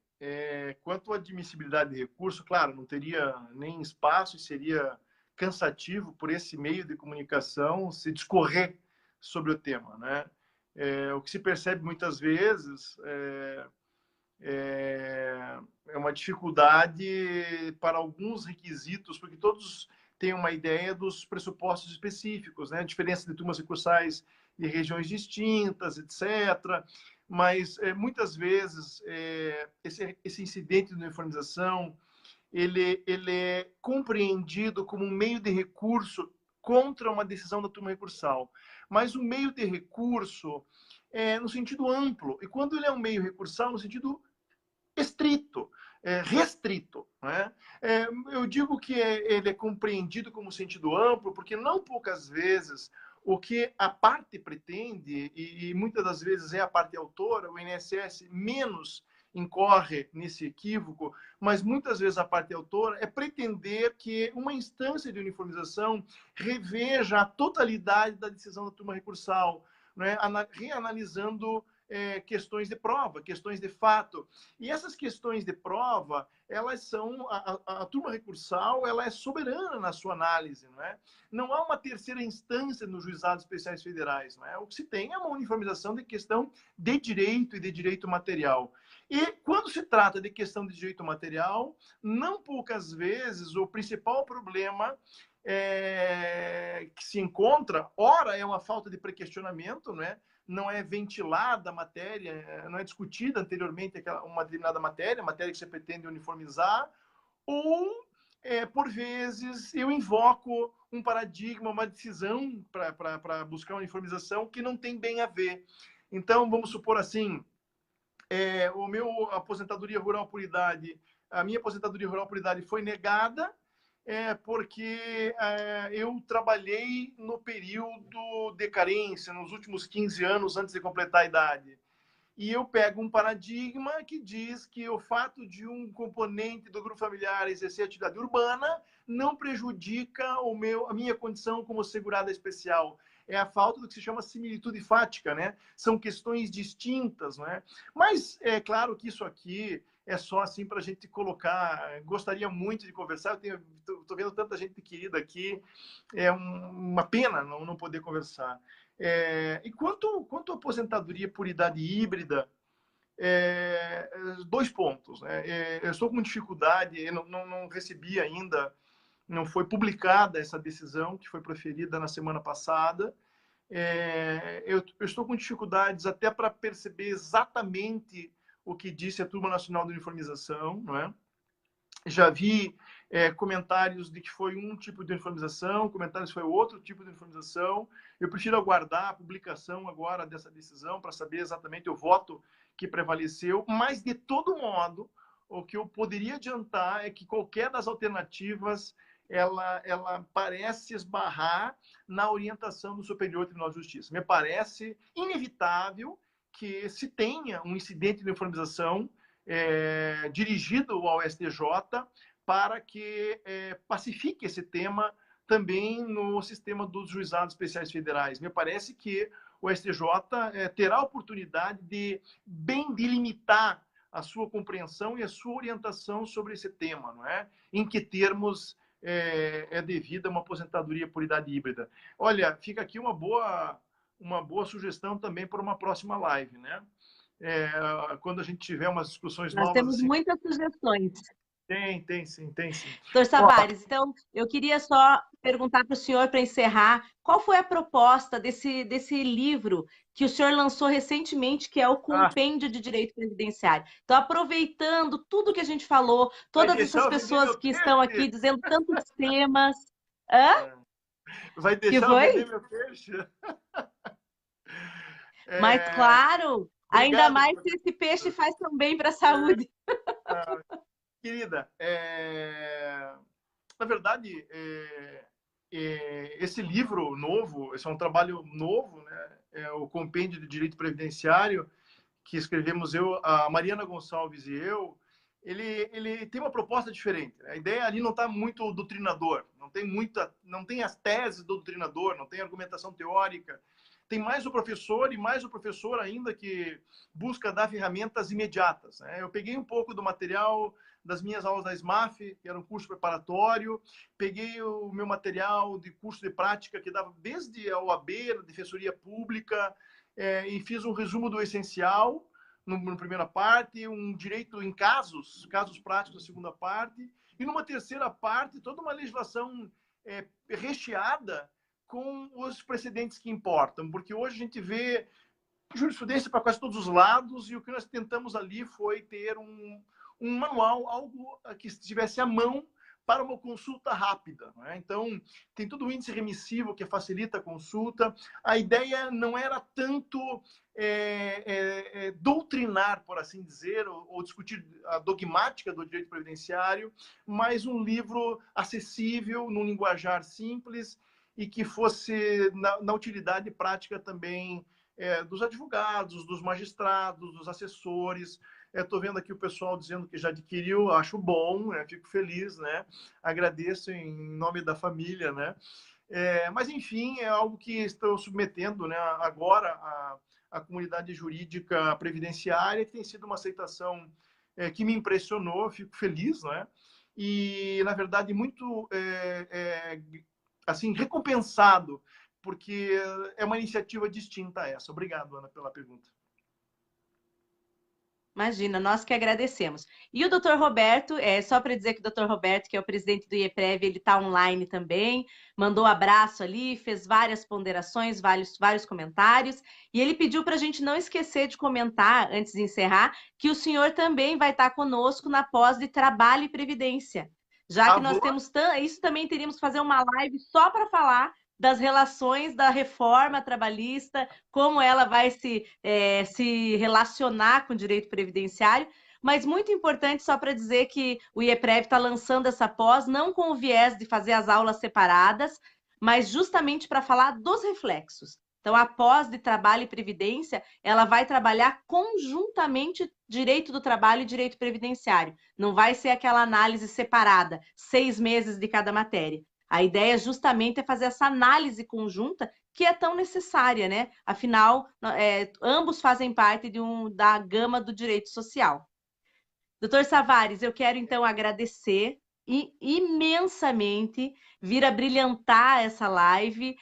quanto à admissibilidade de recurso, claro, não teria nem espaço e seria cansativo por esse meio de comunicação se discorrer sobre o tema, né? O que se percebe muitas vezes é uma dificuldade para alguns requisitos, porque todos têm uma ideia dos pressupostos específicos, né? A diferença de turmas recursais de regiões distintas, etc. Mas muitas vezes esse incidente de uniformização ele é compreendido como um meio de recurso contra uma decisão da turma recursal. Mas o meio de recurso no sentido amplo. E quando ele é um meio recursal, no sentido estrito, restrito. Né? Eu digo que ele é compreendido como sentido amplo, porque não poucas vezes o que a parte pretende, e muitas das vezes é a parte autora, o INSS menos incorre nesse equívoco, mas muitas vezes a parte autora é pretender que uma instância de uniformização reveja a totalidade da decisão da turma recursal, né? Reanalisando questões de prova, questões de fato. E essas questões de prova, elas são... A turma recursal, ela é soberana na sua análise, não é? Não há uma terceira instância nos juizados especiais federais, não é? O que se tem é uma uniformização de questão de direito e de direito material. E quando se trata de questão de direito material, não poucas vezes o principal problema que se encontra, ora é uma falta de pré-questionamento, né? Não é ventilada a matéria, não é discutida anteriormente uma determinada matéria, a matéria que você pretende uniformizar, ou, por vezes, eu invoco um paradigma, uma decisão para buscar uma uniformização que não tem bem a ver. Então, vamos supor assim, o meu aposentadoria rural por idade, a minha aposentadoria rural por idade foi negada, porque eu trabalhei no período de carência, nos últimos 15 anos antes de completar a idade. E eu pego um paradigma que diz que o fato de um componente do grupo familiar exercer atividade urbana não prejudica a minha condição como segurada especial. É a falta do que se chama similitude fática, né? São questões distintas, né? Mas é claro que isso aqui é só assim para a gente colocar. Gostaria muito de conversar. Estou vendo tanta gente querida aqui. É uma pena não poder conversar. E quanto à aposentadoria por idade híbrida, dois pontos, né? Eu estou com dificuldade, eu não recebi ainda, não foi publicada essa decisão que foi proferida na semana passada. Eu estou com dificuldades até para perceber exatamente o que disse a Turma Nacional de Uniformização, não é? Já vi comentários de que foi um tipo de uniformização, comentários que foi outro tipo de uniformização. Eu prefiro aguardar a publicação agora dessa decisão para saber exatamente o voto que prevaleceu, mas, de todo modo, o que eu poderia adiantar é que qualquer das alternativas ela parece esbarrar na orientação do Superior Tribunal de Justiça. Me parece inevitável que se tenha um incidente de uniformização dirigido ao STJ para que pacifique esse tema também no sistema dos juizados especiais federais. Me parece que o STJ terá a oportunidade de bem delimitar a sua compreensão e a sua orientação sobre esse tema, não é? Em que termos é devida uma aposentadoria por idade híbrida. Olha, fica aqui uma boa sugestão também para uma próxima live, né? Quando a gente tiver umas discussões Nós novas temos assim. muitas sugestões. Tem sim. Doutor Savares, então, eu queria só perguntar para o senhor, para encerrar, qual foi a proposta desse livro que o senhor lançou recentemente, que é o Compêndio de Direito Previdenciário? Então, aproveitando tudo que a gente falou, todas essas pessoas que estão aqui dizendo tantos temas... Hã? Vai deixar eu vender meu peixe? Mas, claro, obrigado, ainda mais se esse peixe faz tão bem para a saúde. Querida, na verdade, esse livro novo, esse é um trabalho novo, né? É o Compêndio de Direito Previdenciário, que escrevemos a Mariana Gonçalves e eu. Ele tem uma proposta diferente. A ideia ali não está muito doutrinador, não tem as teses do doutrinador, não tem argumentação teórica. Tem mais o professor e mais o professor ainda que busca dar ferramentas imediatas, né? Eu peguei um pouco do material das minhas aulas da SMAF, que era um curso preparatório, peguei o meu material de curso de prática que dava desde a OAB, a Defensoria Pública, e fiz um resumo do essencial na primeira parte, um direito em casos práticos na segunda parte, e numa terceira parte, toda uma legislação recheada com os precedentes que importam, porque hoje a gente vê jurisprudência para quase todos os lados, e o que nós tentamos ali foi ter um manual, algo que estivesse à mão para uma consulta rápida, né? Então, tem todo o índice remissivo que facilita a consulta. A ideia não era tanto doutrinar, por assim dizer, ou discutir a dogmática do direito previdenciário, mas um livro acessível, num linguajar simples, e que fosse na utilidade prática também dos advogados, dos magistrados, dos assessores. Estou vendo aqui o pessoal dizendo que já adquiriu, acho bom, fico feliz, né? Agradeço em nome da família, né? Mas, enfim, é algo que estou submetendo, né, agora à comunidade jurídica previdenciária, que tem sido uma aceitação que me impressionou, fico feliz, né? E, na verdade, muito assim, recompensado, porque é uma iniciativa distinta a essa. Obrigado, Ana, pela pergunta. Imagina, nós que agradecemos. E o doutor Roberto, só para dizer que o doutor Roberto, que é o presidente do IEPREV, ele está online também, mandou abraço ali, fez várias ponderações, vários comentários, e ele pediu para a gente não esquecer de comentar, antes de encerrar, que o senhor também vai estar conosco na pós de Trabalho e Previdência, já que nós temos isso também teríamos que fazer uma live só para falar das relações da reforma trabalhista, como ela vai se relacionar com o direito previdenciário, mas muito importante só para dizer que o IEPREV está lançando essa pós, não com o viés de fazer as aulas separadas, mas justamente para falar dos reflexos. Então, a pós de Trabalho e Previdência, ela vai trabalhar conjuntamente direito do trabalho e direito previdenciário. Não vai ser aquela análise separada, 6 meses de cada matéria. A ideia justamente é fazer essa análise conjunta que é tão necessária, né? Afinal, ambos fazem parte da gama do direito social. Doutor Savares, eu quero então agradecer imensamente vir a brilhantar essa live.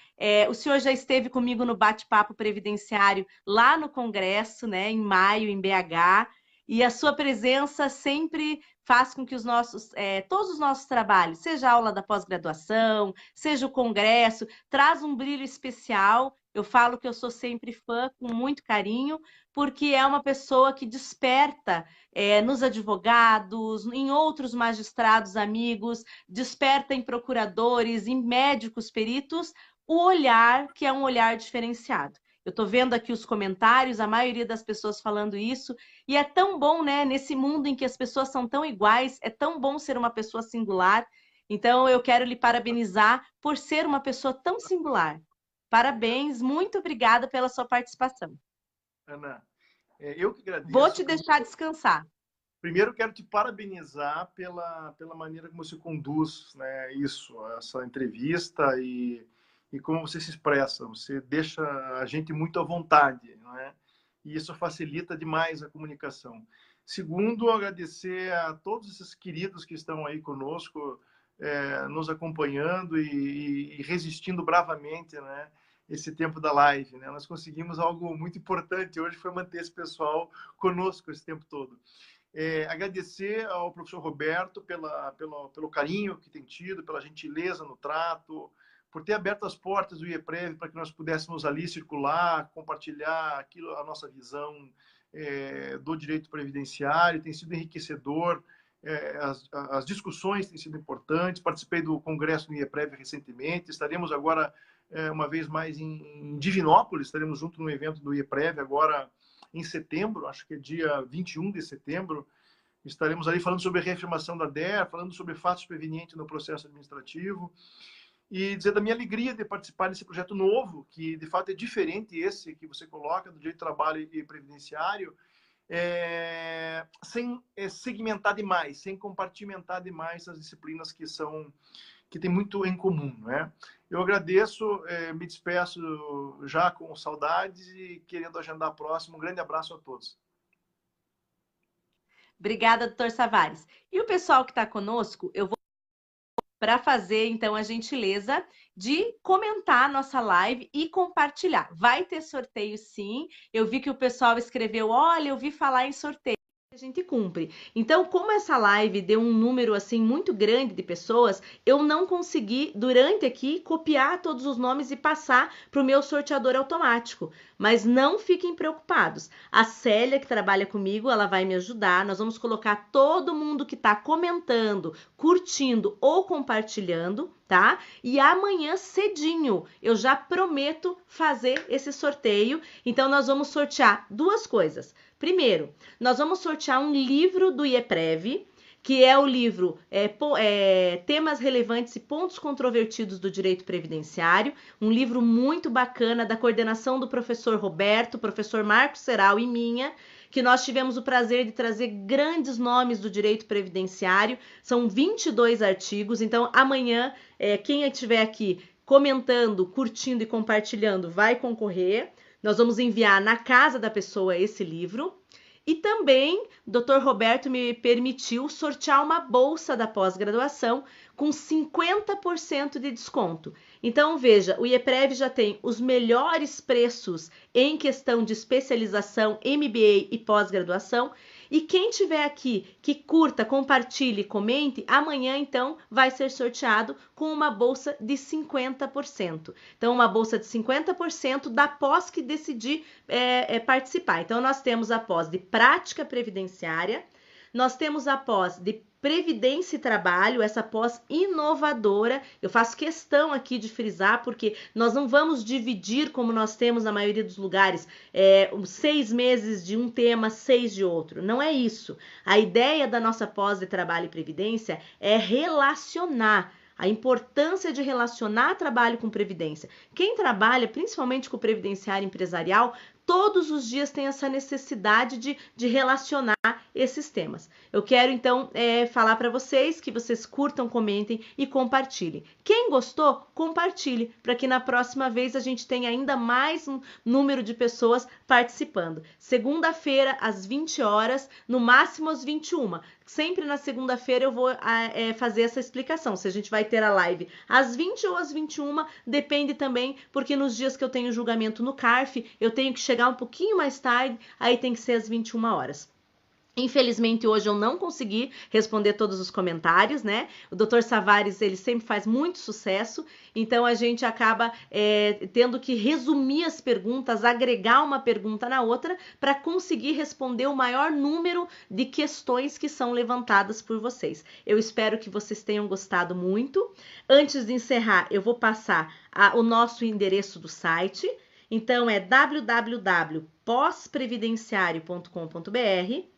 O senhor já esteve comigo no bate-papo previdenciário lá no Congresso, né, em maio, em BH, e a sua presença sempre faz com que todos os nossos trabalhos, seja a aula da pós-graduação, seja o Congresso, traz um brilho especial. Eu falo que eu sou sempre fã, com muito carinho, porque é uma pessoa que desperta nos advogados, em outros magistrados amigos, desperta em procuradores, em médicos peritos, o olhar que é um olhar diferenciado. Eu estou vendo aqui os comentários, a maioria das pessoas falando isso, e é tão bom, né? Nesse mundo em que as pessoas são tão iguais, é tão bom ser uma pessoa singular. Então, eu quero lhe parabenizar por ser uma pessoa tão singular. Parabéns, muito obrigada pela sua participação. Ana, eu que agradeço. Vou te deixar descansar. Primeiro, quero te parabenizar pela maneira como você conduz, né, essa entrevista e como você se expressa. Você deixa a gente muito à vontade, não é? E isso facilita demais a comunicação. Segundo, agradecer a todos esses queridos que estão aí conosco, nos acompanhando e resistindo bravamente, né, esse tempo da live, né? Nós conseguimos algo muito importante hoje, foi manter esse pessoal conosco esse tempo todo. Agradecer ao professor Roberto pelo carinho que tem tido, pela gentileza no trato, por ter aberto as portas do IEPREV para que nós pudéssemos ali circular, compartilhar a nossa visão do direito previdenciário. Tem sido enriquecedor, as discussões têm sido importantes. Participei do congresso do IEPREV recentemente, estaremos agora, uma vez mais, em Divinópolis, estaremos junto no evento do IEPREV agora em setembro, acho que é dia 21 de setembro, estaremos ali falando sobre a reafirmação da DER, falando sobre fatos prevenientes no processo administrativo, e dizer da minha alegria de participar desse projeto novo, que de fato é diferente esse que você coloca, do direito do trabalho e previdenciário, sem segmentar demais, sem compartimentar demais as disciplinas que tem muito em comum, né? Eu agradeço, me despeço já com saudades e querendo agendar a próxima. Um grande abraço a todos. Obrigada, doutor Savares. E o pessoal que está conosco, eu vou para fazer, então, a gentileza de comentar a nossa live e compartilhar. Vai ter sorteio, sim. Eu vi que o pessoal escreveu, olha, eu vi falar em sorteio. A gente cumpre. Então, como essa live deu um número assim muito grande de pessoas, eu não consegui durante aqui copiar todos os nomes e passar para o meu sorteador automático. Mas não fiquem preocupados. A Célia, que trabalha comigo, ela vai me ajudar. Nós vamos colocar todo mundo que está comentando, curtindo ou compartilhando, tá? E amanhã cedinho eu já prometo fazer esse sorteio. Então, nós vamos sortear duas coisas. Primeiro, nós vamos sortear um livro do IEPREV, que é o livro Temas Relevantes e Pontos Controvertidos do Direito Previdenciário, um livro muito bacana da coordenação do professor Roberto, professor Marcos Serral e minha, que nós tivemos o prazer de trazer grandes nomes do direito previdenciário. São 22 artigos, então amanhã, quem estiver aqui comentando, curtindo e compartilhando vai concorrer. Nós vamos enviar na casa da pessoa esse livro. E também o Dr. Roberto me permitiu sortear uma bolsa da pós-graduação com 50% de desconto. Então, veja, o IEPREV já tem os melhores preços em questão de especialização, MBA e pós-graduação. E quem tiver aqui que curta, compartilhe, comente, amanhã então vai ser sorteado com uma bolsa de 50%. Então, uma bolsa de 50% da pós que decidir participar. Então, nós temos a pós de prática previdenciária, nós temos a pós de Previdência e Trabalho, essa pós inovadora. Eu faço questão aqui de frisar, porque nós não vamos dividir, como nós temos na maioria dos lugares, 6 meses de um tema, 6 de outro. Não é isso. A ideia da nossa pós de Trabalho e Previdência é relacionar. A importância de relacionar trabalho com previdência. Quem trabalha, principalmente com o previdenciário empresarial, todos os dias tem essa necessidade de relacionar esses temas. Eu quero, então, falar para vocês que vocês curtam, comentem e compartilhem. Quem gostou, compartilhe, para que na próxima vez a gente tenha ainda mais um número de pessoas participando. Segunda-feira, às 20 horas, no máximo às 21. sempre na segunda-feira eu vou fazer essa explicação, se a gente vai ter a live às 20 ou às 21, depende também, porque nos dias que eu tenho julgamento no CARF, eu tenho que chegar um pouquinho mais tarde, aí tem que ser às 21 horas. Infelizmente, hoje eu não consegui responder todos os comentários, né? O Dr. Savares, ele sempre faz muito sucesso, então a gente acaba tendo que resumir as perguntas, agregar uma pergunta na outra, para conseguir responder o maior número de questões que são levantadas por vocês. Eu espero que vocês tenham gostado muito. Antes de encerrar, eu vou passar o nosso endereço do site. Então, é www.posprevidenciario.com.br,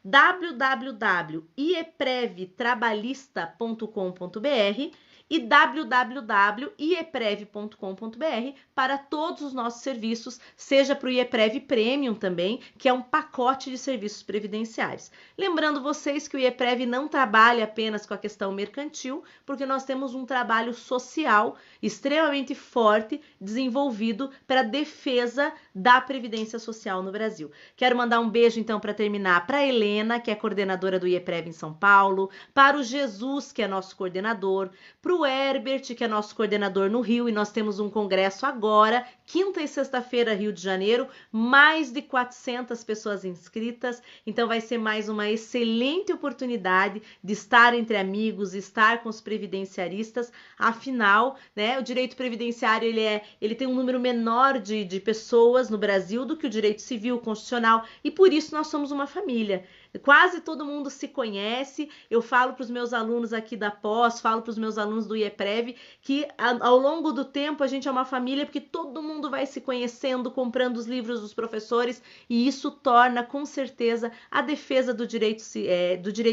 www.ieprevtrabalhista.com.br e www.ieprev.com.br para todos os nossos serviços, seja para o IEPREV Premium também, que é um pacote de serviços previdenciários. Lembrando vocês que o IEPREV não trabalha apenas com a questão mercantil, porque nós temos um trabalho social extremamente forte, desenvolvido para a defesa da Previdência Social no Brasil. Quero mandar um beijo, então, para terminar, para a Helena, que é coordenadora do IEPREV em São Paulo, para o Jesus, que é nosso coordenador, para o Herbert, que é nosso coordenador no Rio, e nós temos um congresso agora, quinta e sexta-feira, Rio de Janeiro, mais de 400 pessoas inscritas, então vai ser mais uma excelente oportunidade de estar entre amigos, estar com os previdenciaristas, afinal, né, o direito previdenciário, ele tem um número menor de pessoas no Brasil do que o direito civil, constitucional, e por isso nós somos uma família. Quase todo mundo se conhece. Eu falo para os meus alunos aqui da pós, falo para os meus alunos do IEPREV que ao longo do tempo a gente é uma família porque todo mundo vai se conhecendo, comprando os livros dos professores, e isso torna com certeza a defesa do direito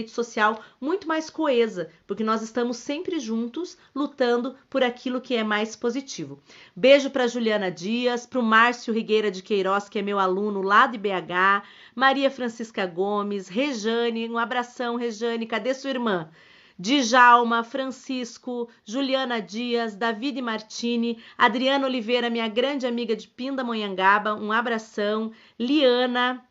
social muito mais coesa, porque nós estamos sempre juntos lutando por aquilo que é mais positivo. Beijo para Juliana Dias, para o Márcio Rigueira de Queiroz, que é meu aluno lá de BH, Maria Francisca Gomes, Rejane, um abração, Rejane, cadê sua irmã? Djalma, Francisco, Juliana Dias, David Martini, Adriana Oliveira, minha grande amiga de Pindamonhangaba, um abração, Liana.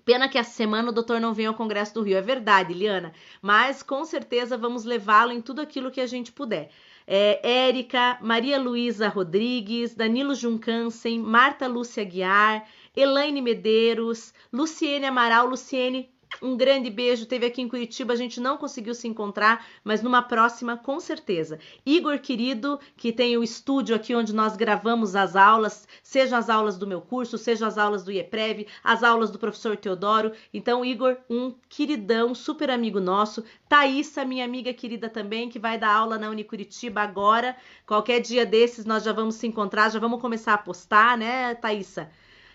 Pena que essa semana o doutor não veio ao Congresso do Rio, é verdade, Liana, mas com certeza vamos levá-lo em tudo aquilo que a gente puder. Érica, Maria Luísa Rodrigues, Danilo Juncansen, Marta Lúcia Guiar, Elaine Medeiros, Luciene Amaral. Luciene, um grande beijo, esteve aqui em Curitiba, a gente não conseguiu se encontrar, mas numa próxima, com certeza. Igor querido, que tem o estúdio aqui onde nós gravamos as aulas, seja as aulas do meu curso, seja as aulas do IEPREV, as aulas do professor Teodoro. Então, Igor, um queridão, super amigo nosso. Thaísa, minha amiga querida também, que vai dar aula na Unicuritiba agora. Qualquer dia desses nós já vamos se encontrar, já vamos começar a postar, né, Thaísa?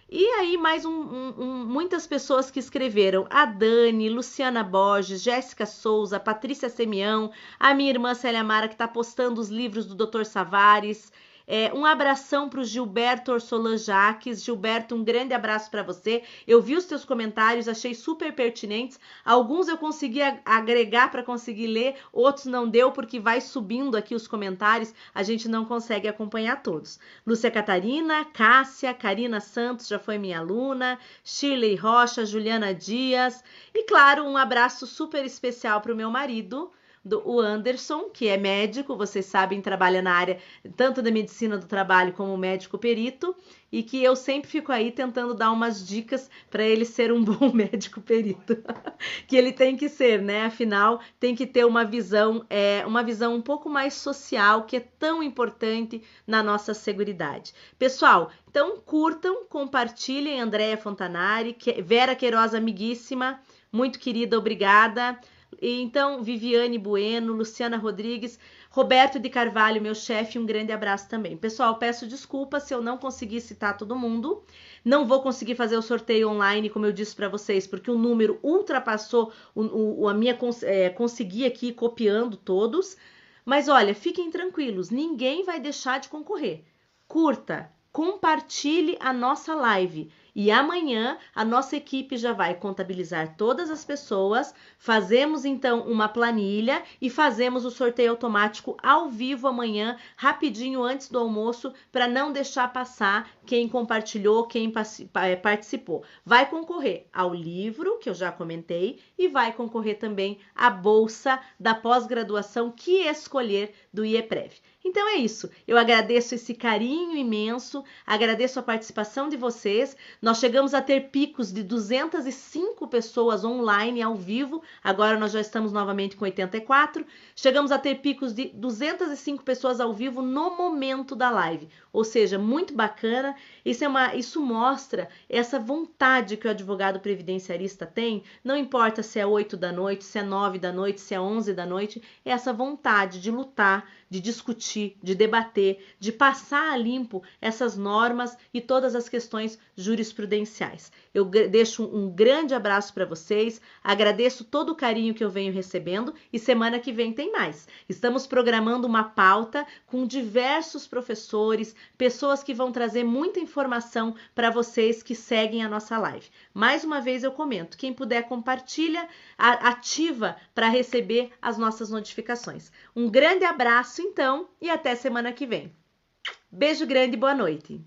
E aí mais muitas pessoas que escreveram: a Dani, Luciana Borges, Jéssica Souza, Patrícia Semião, a minha irmã Célia Mara, que está postando os livros do Dr. Savares. Um abração para o Gilberto Orsolan Jaques. Gilberto, um grande abraço para você. Eu vi os teus comentários, achei super pertinentes. Alguns eu consegui agregar para conseguir ler, outros não deu, porque vai subindo aqui os comentários, a gente não consegue acompanhar todos. Lúcia Catarina, Cássia, Karina Santos, já foi minha aluna, Shirley Rocha, Juliana Dias, e claro, um abraço super especial para o meu marido, o Anderson, que é médico, vocês sabem, trabalha na área tanto da medicina do trabalho como médico perito, e que eu sempre fico aí tentando dar umas dicas para ele ser um bom médico perito, que ele tem que ser, né? Afinal, tem que ter uma visão um pouco mais social, que é tão importante na nossa seguridade. Pessoal, então curtam, compartilhem. Andréia Fontanari, Vera Queiroz, amiguíssima, muito querida, obrigada. Então, Viviane Bueno, Luciana Rodrigues, Roberto de Carvalho, meu chefe, um grande abraço também. Pessoal, peço desculpas se eu não conseguir citar todo mundo. Não vou conseguir fazer o sorteio online, como eu disse para vocês, porque o número ultrapassou a minha consegui aqui copiando todos. Mas olha, fiquem tranquilos, ninguém vai deixar de concorrer. Curta, compartilhe a nossa live. E amanhã a nossa equipe já vai contabilizar todas as pessoas, fazemos então uma planilha e fazemos o sorteio automático ao vivo amanhã, rapidinho antes do almoço, para não deixar passar quem compartilhou, quem participou. Vai concorrer ao livro, que eu já comentei, e vai concorrer também à bolsa da pós-graduação que escolher do IEPREV. Então é isso, eu agradeço esse carinho imenso, agradeço a participação de vocês. Nós chegamos a ter picos de 205 pessoas online ao vivo, agora nós já estamos novamente com 84. Chegamos a ter picos de 205 pessoas ao vivo no momento da live, ou seja, muito bacana. Isso mostra essa vontade que o advogado previdenciarista tem, não importa se é 8 da noite, se é 9 da noite, se é 11 da noite, é essa vontade de lutar, de discutir, de debater, de passar a limpo essas normas e todas as questões jurisprudenciais. Eu deixo um grande abraço para vocês, agradeço todo o carinho que eu venho recebendo e semana que vem tem mais. Estamos programando uma pauta com diversos professores, pessoas que vão trazer muita informação para vocês que seguem a nossa live. Mais uma vez eu comento, quem puder compartilha, ativa para receber as nossas notificações. Um grande abraço então e até semana que vem. Beijo grande e boa noite.